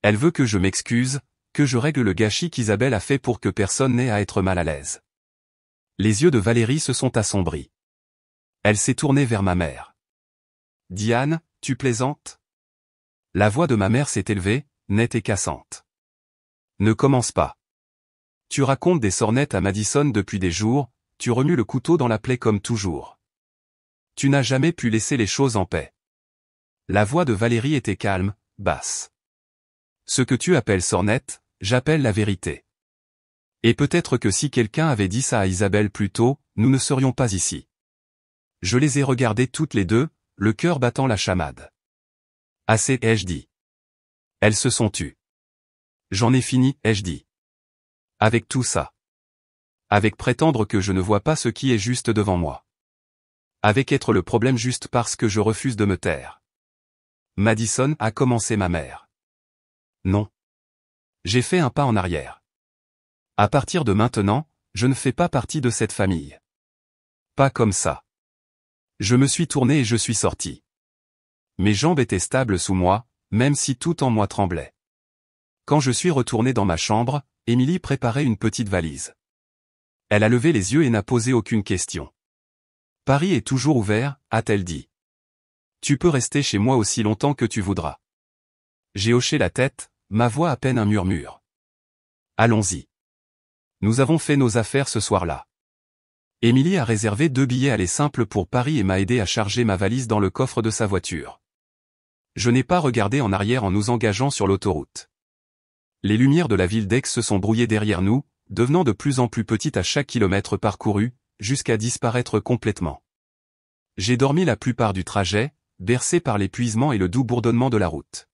Elle veut que je m'excuse, que je règle le gâchis qu'Isabelle a fait pour que personne n'ait à être mal à l'aise. Les yeux de Valérie se sont assombris. Elle s'est tournée vers ma mère. Diane, tu plaisantes? La voix de ma mère s'est élevée, nette et cassante. Ne commence pas. Tu racontes des sornettes à Madison depuis des jours, tu remues le couteau dans la plaie comme toujours. Tu n'as jamais pu laisser les choses en paix. La voix de Valérie était calme, basse. Ce que tu appelles sornette, j'appelle la vérité. Et peut-être que si quelqu'un avait dit ça à Isabelle plus tôt, nous ne serions pas ici. Je les ai regardées toutes les deux, le cœur battant la chamade. Assez, ai-je dit. Elles se sont tues. J'en ai fini, ai-je dit. Avec tout ça. Avec prétendre que je ne vois pas ce qui est juste devant moi. Avec être le problème juste parce que je refuse de me taire. Madison, a commencé ma mère. Non. J'ai fait un pas en arrière. À partir de maintenant, je ne fais pas partie de cette famille. Pas comme ça. Je me suis tourné et je suis sorti. Mes jambes étaient stables sous moi, même si tout en moi tremblait. Quand je suis retourné dans ma chambre, Émilie préparait une petite valise. Elle a levé les yeux et n'a posé aucune question. Paris est toujours ouvert, a-t-elle dit. Tu peux rester chez moi aussi longtemps que tu voudras. J'ai hoché la tête, ma voix à peine un murmure. Allons-y. Nous avons fait nos affaires ce soir-là. Émilie a réservé 2 billets aller simples pour Paris et m'a aidé à charger ma valise dans le coffre de sa voiture. Je n'ai pas regardé en arrière en nous engageant sur l'autoroute. Les lumières de la ville d'Aix se sont brouillées derrière nous, devenant de plus en plus petites à chaque kilomètre parcouru, jusqu'à disparaître complètement. J'ai dormi la plupart du trajet, bercé par l'épuisement et le doux bourdonnement de la route.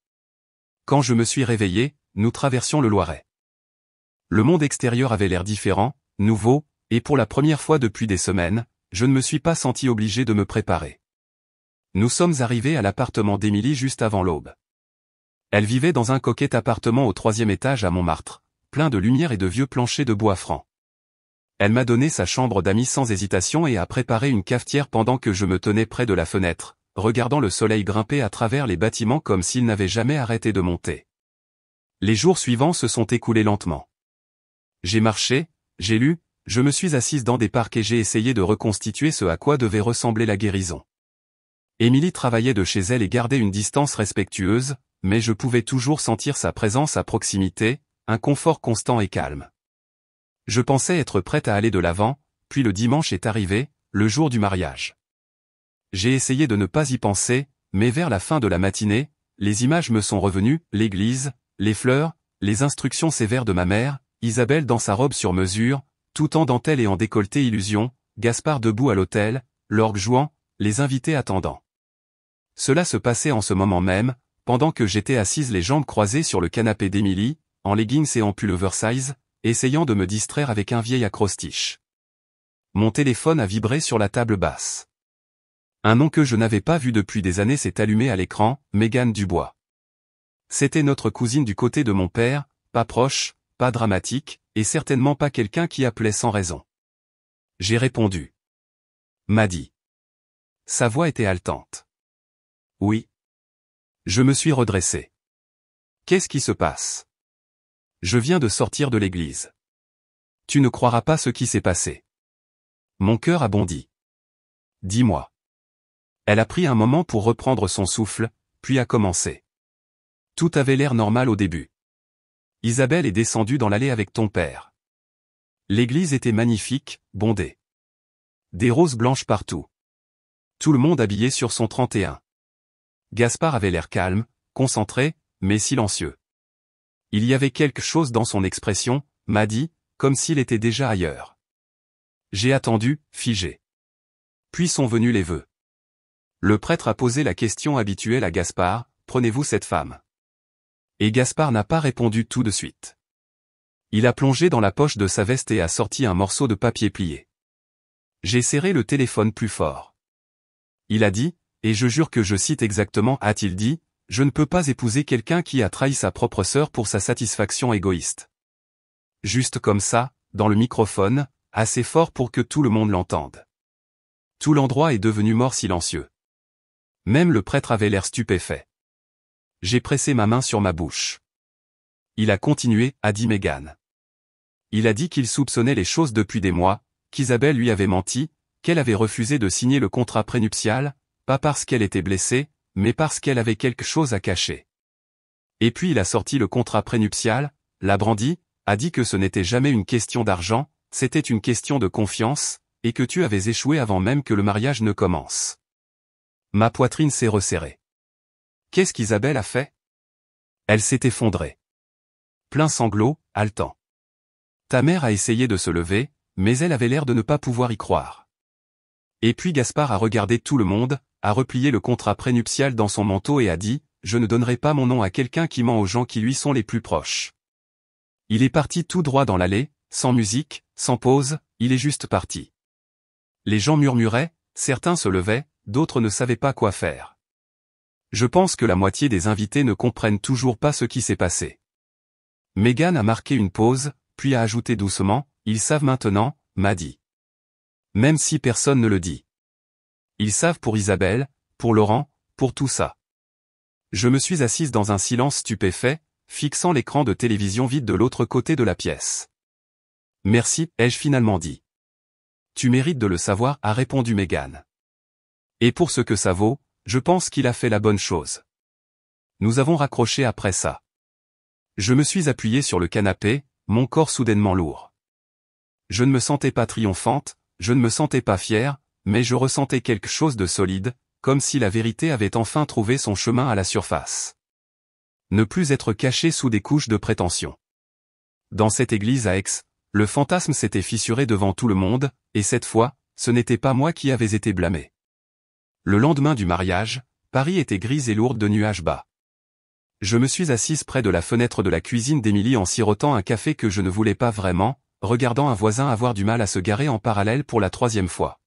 Quand je me suis réveillé, nous traversions le Loiret. Le monde extérieur avait l'air différent, nouveau, et pour la première fois depuis des semaines, je ne me suis pas senti obligé de me préparer. Nous sommes arrivés à l'appartement d'Émilie juste avant l'aube. Elle vivait dans un coquet appartement au 3e étage à Montmartre, plein de lumière et de vieux planchers de bois franc. Elle m'a donné sa chambre d'amis sans hésitation et a préparé une cafetière pendant que je me tenais près de la fenêtre, regardant le soleil grimper à travers les bâtiments comme s'il n'avait jamais arrêté de monter. Les jours suivants se sont écoulés lentement. J'ai marché, j'ai lu, je me suis assise dans des parcs et j'ai essayé de reconstituer ce à quoi devait ressembler la guérison. Émilie travaillait de chez elle et gardait une distance respectueuse, mais je pouvais toujours sentir sa présence à proximité, un confort constant et calme. Je pensais être prête à aller de l'avant, puis le dimanche est arrivé, le jour du mariage. J'ai essayé de ne pas y penser, mais vers la fin de la matinée, les images me sont revenues, l'église, les fleurs, les instructions sévères de ma mère, Isabelle dans sa robe sur mesure, tout en dentelle et en décolleté illusion, Gaspard debout à l'autel, l'orgue jouant, les invités attendant. Cela se passait en ce moment même, pendant que j'étais assise les jambes croisées sur le canapé d'Émilie, en leggings et en pull oversize, essayant de me distraire avec un vieil acrostiche. Mon téléphone a vibré sur la table basse. Un nom que je n'avais pas vu depuis des années s'est allumé à l'écran, Mégane Dubois. C'était notre cousine du côté de mon père, pas proche, pas dramatique, et certainement pas quelqu'un qui appelait sans raison. J'ai répondu. M'a dit. Sa voix était haletante. Oui. Je me suis redressé. Qu'est-ce qui se passe? Je viens de sortir de l'église. Tu ne croiras pas ce qui s'est passé. Mon cœur a bondi. Dis-moi. Elle a pris un moment pour reprendre son souffle, puis a commencé. Tout avait l'air normal au début. Isabelle est descendue dans l'allée avec ton père. L'église était magnifique, bondée. Des roses blanches partout. Tout le monde habillé sur son 31. Gaspard avait l'air calme, concentré, mais silencieux. Il y avait quelque chose dans son expression, m'a dit, comme s'il était déjà ailleurs. J'ai attendu, figé. Puis sont venus les vœux. Le prêtre a posé la question habituelle à Gaspard, prenez-vous cette femme? Et Gaspard n'a pas répondu tout de suite. Il a plongé dans la poche de sa veste et a sorti un morceau de papier plié. J'ai serré le téléphone plus fort. Il a dit, et je jure que je cite exactement, a-t-il dit, je ne peux pas épouser quelqu'un qui a trahi sa propre sœur pour sa satisfaction égoïste. Juste comme ça, dans le microphone, assez fort pour que tout le monde l'entende. Tout l'endroit est devenu mort silencieux. Même le prêtre avait l'air stupéfait. J'ai pressé ma main sur ma bouche. Il a continué, a dit Mégane. Il a dit qu'il soupçonnait les choses depuis des mois, qu'Isabelle lui avait menti, qu'elle avait refusé de signer le contrat prénuptial, pas parce qu'elle était blessée, mais parce qu'elle avait quelque chose à cacher. Et puis il a sorti le contrat prénuptial, l'a brandi, a dit que ce n'était jamais une question d'argent, c'était une question de confiance, et que tu avais échoué avant même que le mariage ne commence. Ma poitrine s'est resserrée. Qu'est-ce qu'Isabelle a fait? Elle s'est effondrée. Plein sanglots, haletant. Ta mère a essayé de se lever, mais elle avait l'air de ne pas pouvoir y croire. Et puis Gaspard a regardé tout le monde, a replié le contrat prénuptial dans son manteau et a dit, je ne donnerai pas mon nom à quelqu'un qui ment aux gens qui lui sont les plus proches. Il est parti tout droit dans l'allée, sans musique, sans pause, il est juste parti. Les gens murmuraient, certains se levaient, d'autres ne savaient pas quoi faire. Je pense que la moitié des invités ne comprennent toujours pas ce qui s'est passé. Mégane a marqué une pause, puis a ajouté doucement, ils savent maintenant, m'a dit. Même si personne ne le dit. Ils savent pour Isabelle, pour Laurent, pour tout ça. Je me suis assise dans un silence stupéfait, fixant l'écran de télévision vide de l'autre côté de la pièce. Merci, ai-je finalement dit. Tu mérites de le savoir, a répondu Mégane. Et pour ce que ça vaut, je pense qu'il a fait la bonne chose. Nous avons raccroché après ça. Je me suis appuyée sur le canapé, mon corps soudainement lourd. Je ne me sentais pas triomphante, je ne me sentais pas fière, mais je ressentais quelque chose de solide, comme si la vérité avait enfin trouvé son chemin à la surface. Ne plus être caché sous des couches de prétention. Dans cette église à Aix, le fantasme s'était fissuré devant tout le monde, et cette fois, ce n'était pas moi qui avais été blâmé. Le lendemain du mariage, Paris était grise et lourde de nuages bas. Je me suis assise près de la fenêtre de la cuisine d'Émilie en sirotant un café que je ne voulais pas vraiment, regardant un voisin avoir du mal à se garer en parallèle pour la 3e fois.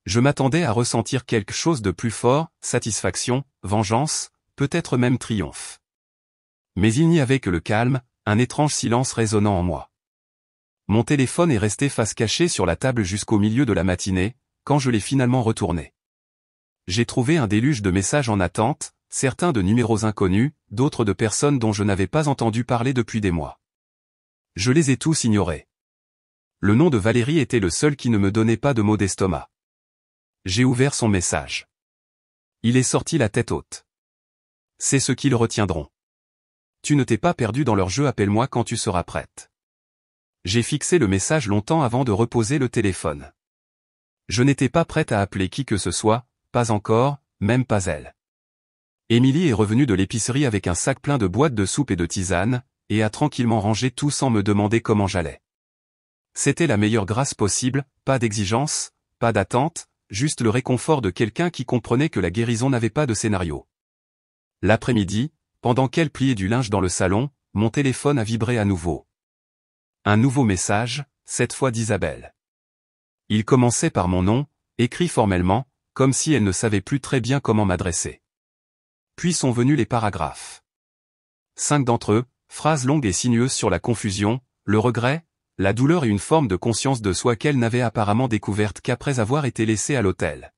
Je m'attendais à ressentir quelque chose de plus fort, satisfaction, vengeance, peut-être même triomphe. Mais il n'y avait que le calme, un étrange silence résonnant en moi. Mon téléphone est resté face cachée sur la table jusqu'au milieu de la matinée, quand je l'ai finalement retourné. J'ai trouvé un déluge de messages en attente, certains de numéros inconnus, d'autres de personnes dont je n'avais pas entendu parler depuis des mois. Je les ai tous ignorés. Le nom de Valérie était le seul qui ne me donnait pas de maux d'estomac. J'ai ouvert son message. Il est sorti la tête haute. C'est ce qu'ils retiendront. Tu ne t'es pas perdu dans leur jeu, appelle-moi quand tu seras prête. J'ai fixé le message longtemps avant de reposer le téléphone. Je n'étais pas prête à appeler qui que ce soit, pas encore, même pas elle. Émilie est revenue de l'épicerie avec un sac plein de boîtes de soupe et de tisane, et a tranquillement rangé tout sans me demander comment j'allais. C'était la meilleure grâce possible, pas d'exigence, pas d'attente, juste le réconfort de quelqu'un qui comprenait que la guérison n'avait pas de scénario. L'après-midi, pendant qu'elle pliait du linge dans le salon, mon téléphone a vibré à nouveau. Un nouveau message, cette fois d'Isabelle. Il commençait par mon nom, écrit formellement, comme si elle ne savait plus très bien comment m'adresser. Puis sont venus les paragraphes. 5 d'entre eux, phrases longues et sinueuses sur la confusion, le regret, la douleur et une forme de conscience de soi qu'elle n'avait apparemment découverte qu'après avoir été laissée à l'hôtel.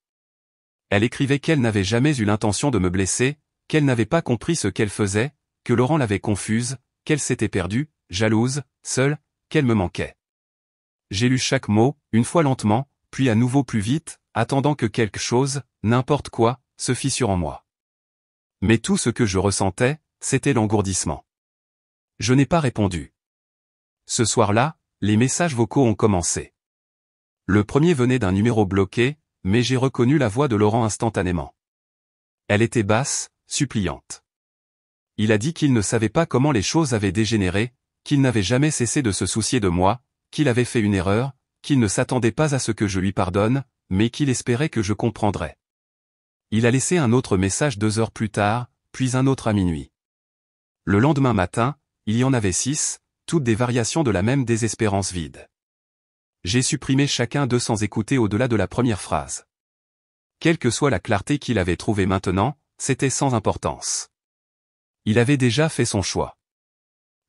Elle écrivait qu'elle n'avait jamais eu l'intention de me blesser, qu'elle n'avait pas compris ce qu'elle faisait, que Laurent l'avait confuse, qu'elle s'était perdue, jalouse, seule, qu'elle me manquait. J'ai lu chaque mot, une fois lentement, puis à nouveau plus vite, attendant que quelque chose, n'importe quoi, se fissure en moi. Mais tout ce que je ressentais, c'était l'engourdissement. Je n'ai pas répondu. Ce soir-là, les messages vocaux ont commencé. Le premier venait d'un numéro bloqué, mais j'ai reconnu la voix de Laurent instantanément. Elle était basse, suppliante. Il a dit qu'il ne savait pas comment les choses avaient dégénéré, qu'il n'avait jamais cessé de se soucier de moi, qu'il avait fait une erreur, qu'il ne s'attendait pas à ce que je lui pardonne, mais qu'il espérait que je comprendrais. Il a laissé un autre message 2 heures plus tard, puis un autre à minuit. Le lendemain matin, il y en avait 6, toutes des variations de la même désespérance vide. J'ai supprimé chacun d'eux sans écouter au-delà de la première phrase. Quelle que soit la clarté qu'il avait trouvée maintenant, c'était sans importance. Il avait déjà fait son choix.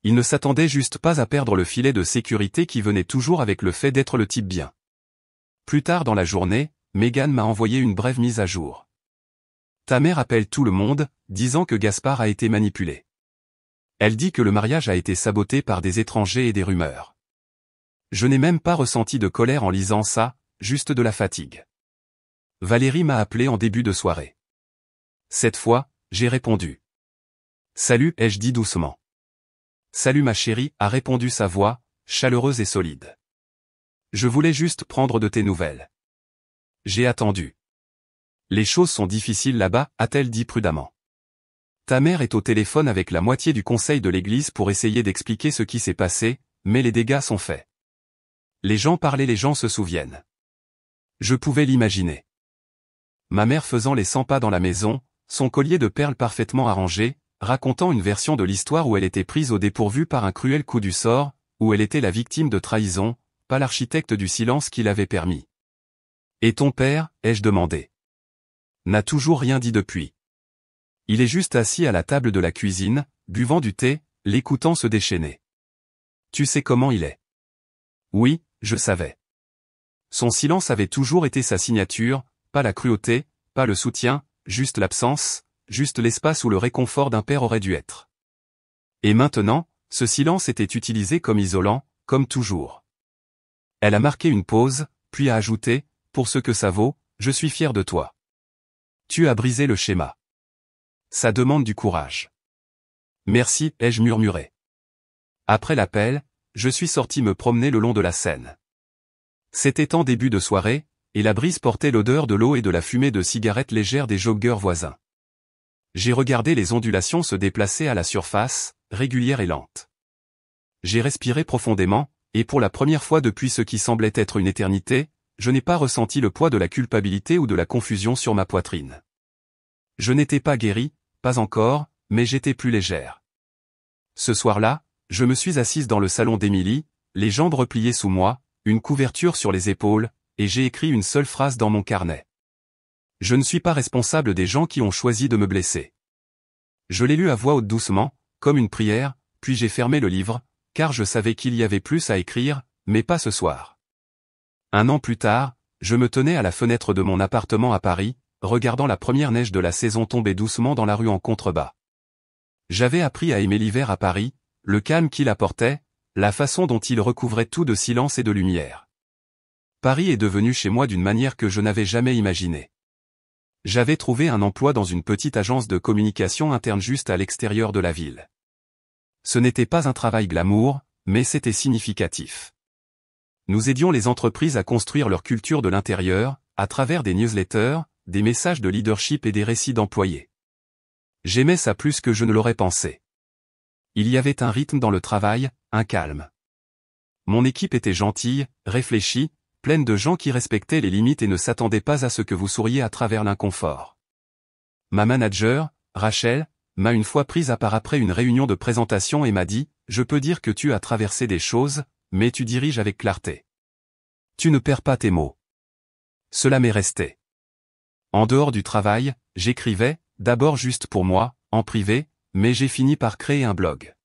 Il ne s'attendait juste pas à perdre le filet de sécurité qui venait toujours avec le fait d'être le type bien. Plus tard dans la journée, Megan m'a envoyé une brève mise à jour. Ta mère appelle tout le monde, disant que Gaspard a été manipulé. Elle dit que le mariage a été saboté par des étrangers et des rumeurs. Je n'ai même pas ressenti de colère en lisant ça, juste de la fatigue. Valérie m'a appelé en début de soirée. Cette fois, j'ai répondu. Salut, ai-je dit doucement. Salut ma chérie, a répondu sa voix, chaleureuse et solide. Je voulais juste prendre de tes nouvelles. J'ai attendu. Les choses sont difficiles là-bas, a-t-elle dit prudemment. Ta mère est au téléphone avec la moitié du conseil de l'église pour essayer d'expliquer ce qui s'est passé, mais les dégâts sont faits. Les gens parlaient, les gens se souviennent. Je pouvais l'imaginer. Ma mère faisant les 100 pas dans la maison, son collier de perles parfaitement arrangé, racontant une version de l'histoire où elle était prise au dépourvu par un cruel coup du sort, où elle était la victime de trahison, pas l'architecte du silence qui l'avait permis. Et ton père, ai-je demandé. N'a toujours rien dit depuis. Il est juste assis à la table de la cuisine, buvant du thé, l'écoutant se déchaîner. Tu sais comment il est. Oui, je savais. Son silence avait toujours été sa signature, pas la cruauté, pas le soutien, juste l'absence, juste l'espace où le réconfort d'un père aurait dû être. Et maintenant, ce silence était utilisé comme isolant, comme toujours. Elle a marqué une pause, puis a ajouté, pour ce que ça vaut, je suis fier de toi. Tu as brisé le schéma. Ça demande du courage. Merci, ai-je murmuré. Après l'appel, je suis sorti me promener le long de la Seine. C'était en début de soirée, et la brise portait l'odeur de l'eau et de la fumée de cigarettes légères des joggeurs voisins. J'ai regardé les ondulations se déplacer à la surface, régulières et lentes. J'ai respiré profondément, et pour la première fois depuis ce qui semblait être une éternité, je n'ai pas ressenti le poids de la culpabilité ou de la confusion sur ma poitrine. Je n'étais pas guérie, pas encore, mais j'étais plus légère. Ce soir-là, je me suis assise dans le salon d'Émilie, les jambes repliées sous moi, une couverture sur les épaules, et j'ai écrit une seule phrase dans mon carnet. Je ne suis pas responsable des gens qui ont choisi de me blesser. Je l'ai lu à voix haute doucement, comme une prière, puis j'ai fermé le livre, car je savais qu'il y avait plus à écrire, mais pas ce soir. 1 an plus tard, je me tenais à la fenêtre de mon appartement à Paris, regardant la première neige de la saison tomber doucement dans la rue en contrebas. J'avais appris à aimer l'hiver à Paris, le calme qu'il apportait, la façon dont il recouvrait tout de silence et de lumière. Paris est devenu chez moi d'une manière que je n'avais jamais imaginée. J'avais trouvé un emploi dans une petite agence de communication interne juste à l'extérieur de la ville. Ce n'était pas un travail glamour, mais c'était significatif. Nous aidions les entreprises à construire leur culture de l'intérieur, à travers des newsletters, des messages de leadership et des récits d'employés. J'aimais ça plus que je ne l'aurais pensé. Il y avait un rythme dans le travail, un calme. Mon équipe était gentille, réfléchie, pleine de gens qui respectaient les limites et ne s'attendaient pas à ce que vous souriez à travers l'inconfort. Ma manager, Rachel, m'a une fois prise à part après une réunion de présentation et m'a dit « Je peux dire que tu as traversé des choses, mais tu diriges avec clarté. Tu ne perds pas tes mots. » Cela m'est resté. En dehors du travail, j'écrivais, d'abord juste pour moi, en privé, mais j'ai fini par créer un blog.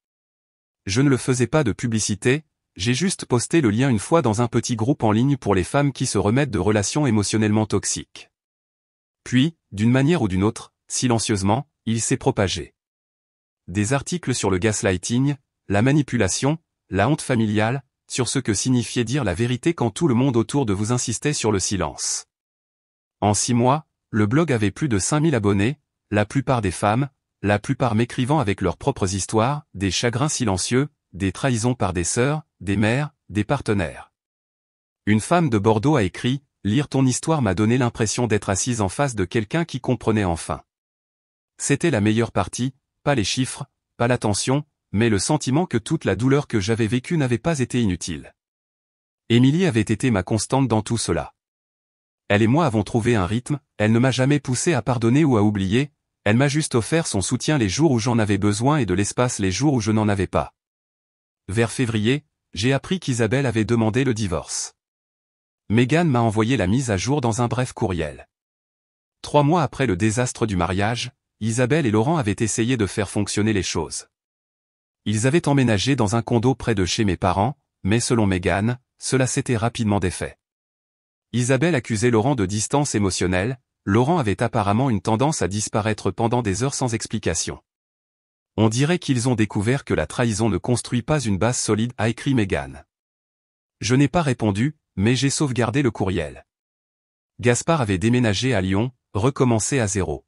Je ne le faisais pas de publicité, j'ai juste posté le lien une fois dans un petit groupe en ligne pour les femmes qui se remettent de relations émotionnellement toxiques. Puis, d'une manière ou d'une autre, silencieusement, il s'est propagé. Des articles sur le gaslighting, la manipulation, la honte familiale, sur ce que signifiait dire la vérité quand tout le monde autour de vous insistait sur le silence. En 6 mois, le blog avait plus de 5000 abonnés, la plupart des femmes, la plupart m'écrivant avec leurs propres histoires, des chagrins silencieux, des trahisons par des sœurs, des mères, des partenaires. Une femme de Bordeaux a écrit « Lire ton histoire m'a donné l'impression d'être assise en face de quelqu'un qui comprenait enfin. C'était la meilleure partie, pas les chiffres, pas l'attention, mais le sentiment que toute la douleur que j'avais vécue n'avait pas été inutile. » Émilie avait été ma constante dans tout cela. Elle et moi avons trouvé un rythme, elle ne m'a jamais poussé à pardonner ou à oublier, elle m'a juste offert son soutien les jours où j'en avais besoin et de l'espace les jours où je n'en avais pas. Vers février, j'ai appris qu'Isabelle avait demandé le divorce. Mégane m'a envoyé la mise à jour dans un bref courriel. 3 mois après le désastre du mariage, Isabelle et Laurent avaient essayé de faire fonctionner les choses. Ils avaient emménagé dans un condo près de chez mes parents, mais selon Mégane, cela s'était rapidement défait. Isabelle accusait Laurent de distance émotionnelle, Laurent avait apparemment une tendance à disparaître pendant des heures sans explication. On dirait qu'ils ont découvert que la trahison ne construit pas une base solide, a écrit Mégane. Je n'ai pas répondu, mais j'ai sauvegardé le courriel. Gaspard avait déménagé à Lyon, recommencé à zéro.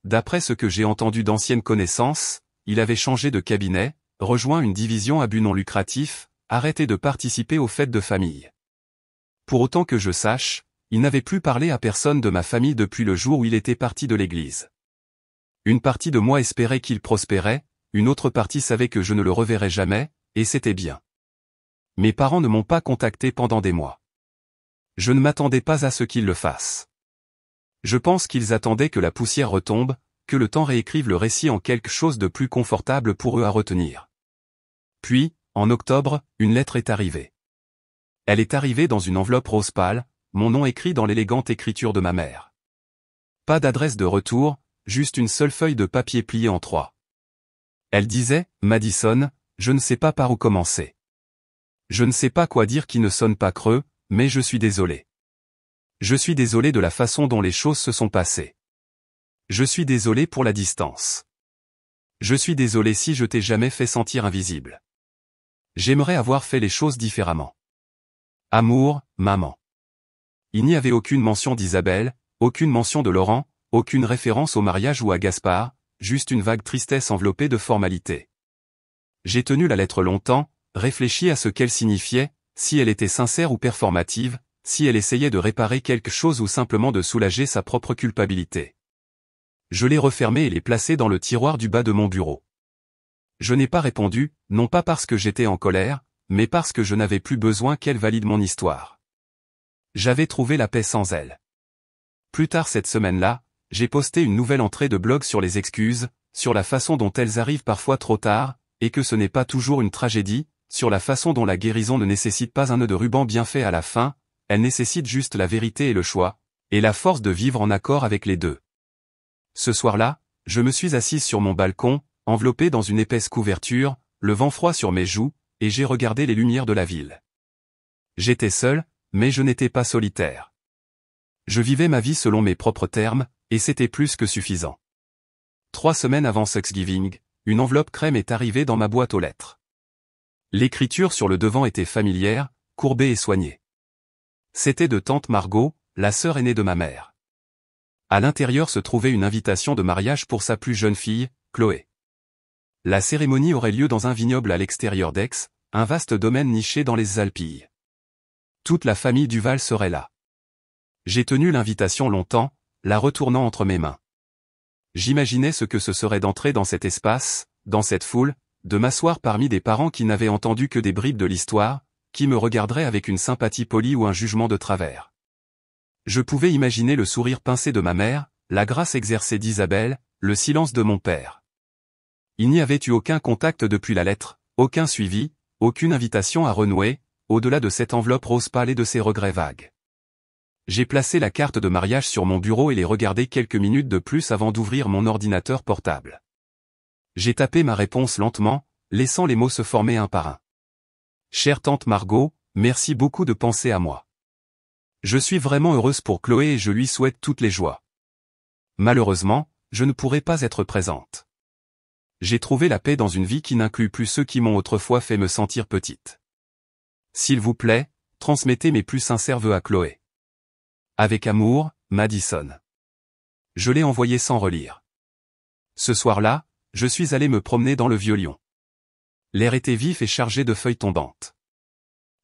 D'après ce que j'ai entendu d'anciennes connaissances, il avait changé de cabinet, rejoint une division à but non lucratif, arrêté de participer aux fêtes de famille. Pour autant que je sache, il n'avait plus parlé à personne de ma famille depuis le jour où il était parti de l'église. Une partie de moi espérait qu'il prospérait, une autre partie savait que je ne le reverrais jamais, et c'était bien. Mes parents ne m'ont pas contacté pendant des mois. Je ne m'attendais pas à ce qu'ils le fassent. Je pense qu'ils attendaient que la poussière retombe, que le temps réécrive le récit en quelque chose de plus confortable pour eux à retenir. Puis, en octobre, une lettre est arrivée. Elle est arrivée dans une enveloppe rose pâle, mon nom écrit dans l'élégante écriture de ma mère. Pas d'adresse de retour, juste une seule feuille de papier pliée en 3. Elle disait « Madison, je ne sais pas par où commencer. Je ne sais pas quoi dire qui ne sonne pas creux, mais je suis désolé. Je suis désolé de la façon dont les choses se sont passées. Je suis désolé pour la distance. Je suis désolé si je t'ai jamais fait sentir invisible. J'aimerais avoir fait les choses différemment. Amour, maman. » Il n'y avait aucune mention d'Isabelle, aucune mention de Laurent, aucune référence au mariage ou à Gaspard, juste une vague tristesse enveloppée de formalités. J'ai tenu la lettre longtemps, réfléchi à ce qu'elle signifiait, si elle était sincère ou performative, si elle essayait de réparer quelque chose ou simplement de soulager sa propre culpabilité. Je l'ai refermée et l'ai placée dans le tiroir du bas de mon bureau. Je n'ai pas répondu, non pas parce que j'étais en colère, mais parce que je n'avais plus besoin qu'elle valide mon histoire. J'avais trouvé la paix sans elle. Plus tard cette semaine-là, j'ai posté une nouvelle entrée de blog sur les excuses, sur la façon dont elles arrivent parfois trop tard, et que ce n'est pas toujours une tragédie, sur la façon dont la guérison ne nécessite pas un nœud de ruban bien fait à la fin, elle nécessite juste la vérité et le choix, et la force de vivre en accord avec les deux. Ce soir-là, je me suis assise sur mon balcon, enveloppé dans une épaisse couverture, le vent froid sur mes joues, et j'ai regardé les lumières de la ville. J'étais seul, mais je n'étais pas solitaire. Je vivais ma vie selon mes propres termes, et c'était plus que suffisant. 3 semaines avant Thanksgiving, une enveloppe crème est arrivée dans ma boîte aux lettres. L'écriture sur le devant était familière, courbée et soignée. C'était de tante Margot, la sœur aînée de ma mère. À l'intérieur se trouvait une invitation de mariage pour sa plus jeune fille, Chloé. La cérémonie aurait lieu dans un vignoble à l'extérieur d'Aix, un vaste domaine niché dans les Alpilles. Toute la famille Duval serait là. J'ai tenu l'invitation longtemps, la retournant entre mes mains. J'imaginais ce que ce serait d'entrer dans cet espace, dans cette foule, de m'asseoir parmi des parents qui n'avaient entendu que des bribes de l'histoire, qui me regarderaient avec une sympathie polie ou un jugement de travers. Je pouvais imaginer le sourire pincé de ma mère, la grâce exercée d'Isabelle, le silence de mon père. Il n'y avait eu aucun contact depuis la lettre, aucun suivi, aucune invitation à renouer, au-delà de cette enveloppe rose pâle et de ces regrets vagues. J'ai placé la carte de mariage sur mon bureau et l'ai regardée quelques minutes de plus avant d'ouvrir mon ordinateur portable. J'ai tapé ma réponse lentement, laissant les mots se former un par un. Chère tante Margot, merci beaucoup de penser à moi. Je suis vraiment heureuse pour Chloé et je lui souhaite toutes les joies. Malheureusement, je ne pourrai pas être présente. J'ai trouvé la paix dans une vie qui n'inclut plus ceux qui m'ont autrefois fait me sentir petite. S'il vous plaît, transmettez mes plus sincères vœux à Chloé. Avec amour, Madison. Je l'ai envoyé sans relire. Ce soir-là, je suis allé me promener dans le Vieux-Lyon. L'air était vif et chargé de feuilles tombantes.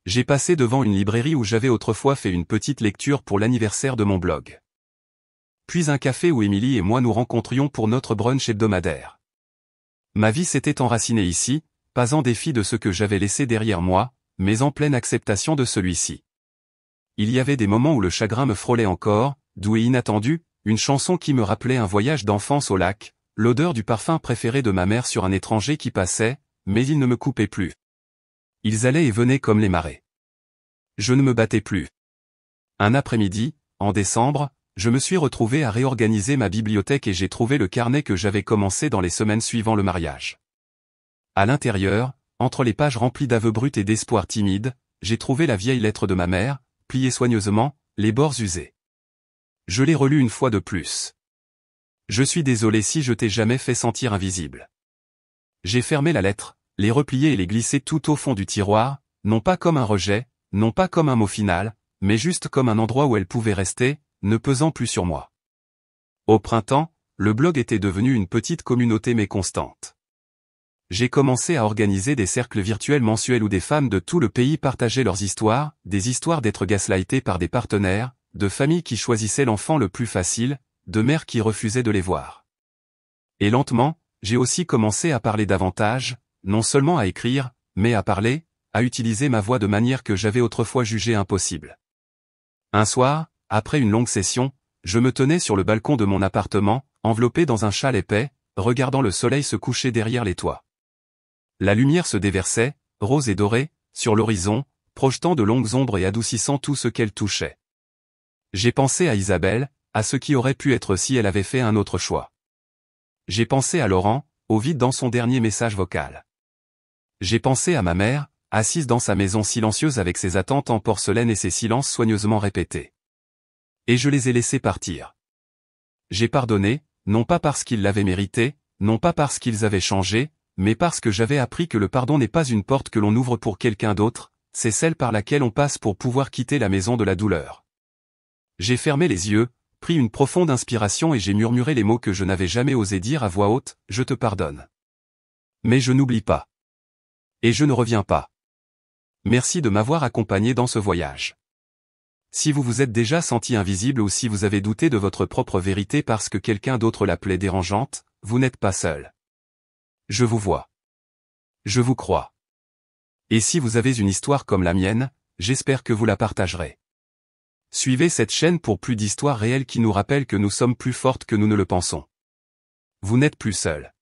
J'ai passé devant une librairie où j'avais autrefois fait une petite lecture pour l'anniversaire de mon blog. Puis un café où Émilie et moi nous rencontrions pour notre brunch hebdomadaire. Ma vie s'était enracinée ici, pas en défi de ce que j'avais laissé derrière moi, mais en pleine acceptation de celui-ci. Il y avait des moments où le chagrin me frôlait encore, doux et inattendu, une chanson qui me rappelait un voyage d'enfance au lac, l'odeur du parfum préféré de ma mère sur un étranger qui passait, mais ils ne me coupaient plus. Ils allaient et venaient comme les marées. Je ne me battais plus. Un après-midi, en décembre, je me suis retrouvé à réorganiser ma bibliothèque et j'ai trouvé le carnet que j'avais commencé dans les semaines suivant le mariage. À l'intérieur, entre les pages remplies d'aveux bruts et d'espoirs timides, j'ai trouvé la vieille lettre de ma mère, pliée soigneusement, les bords usés. Je l'ai relue une fois de plus. Je suis désolé si je t'ai jamais fait sentir invisible. J'ai fermé la lettre, l'ai repliée et l'ai glissée tout au fond du tiroir, non pas comme un rejet, non pas comme un mot final, mais juste comme un endroit où elle pouvait rester, ne pesant plus sur moi. Au printemps, le blog était devenu une petite communauté méconstante. J'ai commencé à organiser des cercles virtuels mensuels où des femmes de tout le pays partageaient leurs histoires, des histoires d'être gaslightées par des partenaires, de familles qui choisissaient l'enfant le plus facile, de mères qui refusaient de les voir. Et lentement, j'ai aussi commencé à parler davantage, non seulement à écrire, mais à parler, à utiliser ma voix de manière que j'avais autrefois jugée impossible. Un soir, après une longue session, je me tenais sur le balcon de mon appartement, enveloppé dans un châle épais, regardant le soleil se coucher derrière les toits. La lumière se déversait, rose et dorée, sur l'horizon, projetant de longues ombres et adoucissant tout ce qu'elle touchait. J'ai pensé à Isabelle, à ce qui aurait pu être si elle avait fait un autre choix. J'ai pensé à Laurent, au vide dans son dernier message vocal. J'ai pensé à ma mère, assise dans sa maison silencieuse avec ses attentes en porcelaine et ses silences soigneusement répétés. Et je les ai laissés partir. J'ai pardonné, non pas parce qu'ils l'avaient mérité, non pas parce qu'ils avaient changé, mais parce que j'avais appris que le pardon n'est pas une porte que l'on ouvre pour quelqu'un d'autre, c'est celle par laquelle on passe pour pouvoir quitter la maison de la douleur. J'ai fermé les yeux, pris une profonde inspiration et j'ai murmuré les mots que je n'avais jamais osé dire à voix haute, je te pardonne. Mais je n'oublie pas. Et je ne reviens pas. Merci de m'avoir accompagné dans ce voyage. Si vous vous êtes déjà senti invisible ou si vous avez douté de votre propre vérité parce que quelqu'un d'autre l'appelait dérangeante, vous n'êtes pas seul. Je vous vois. Je vous crois. Et si vous avez une histoire comme la mienne, j'espère que vous la partagerez. Suivez cette chaîne pour plus d'histoires réelles qui nous rappellent que nous sommes plus fortes que nous ne le pensons. Vous n'êtes plus seul.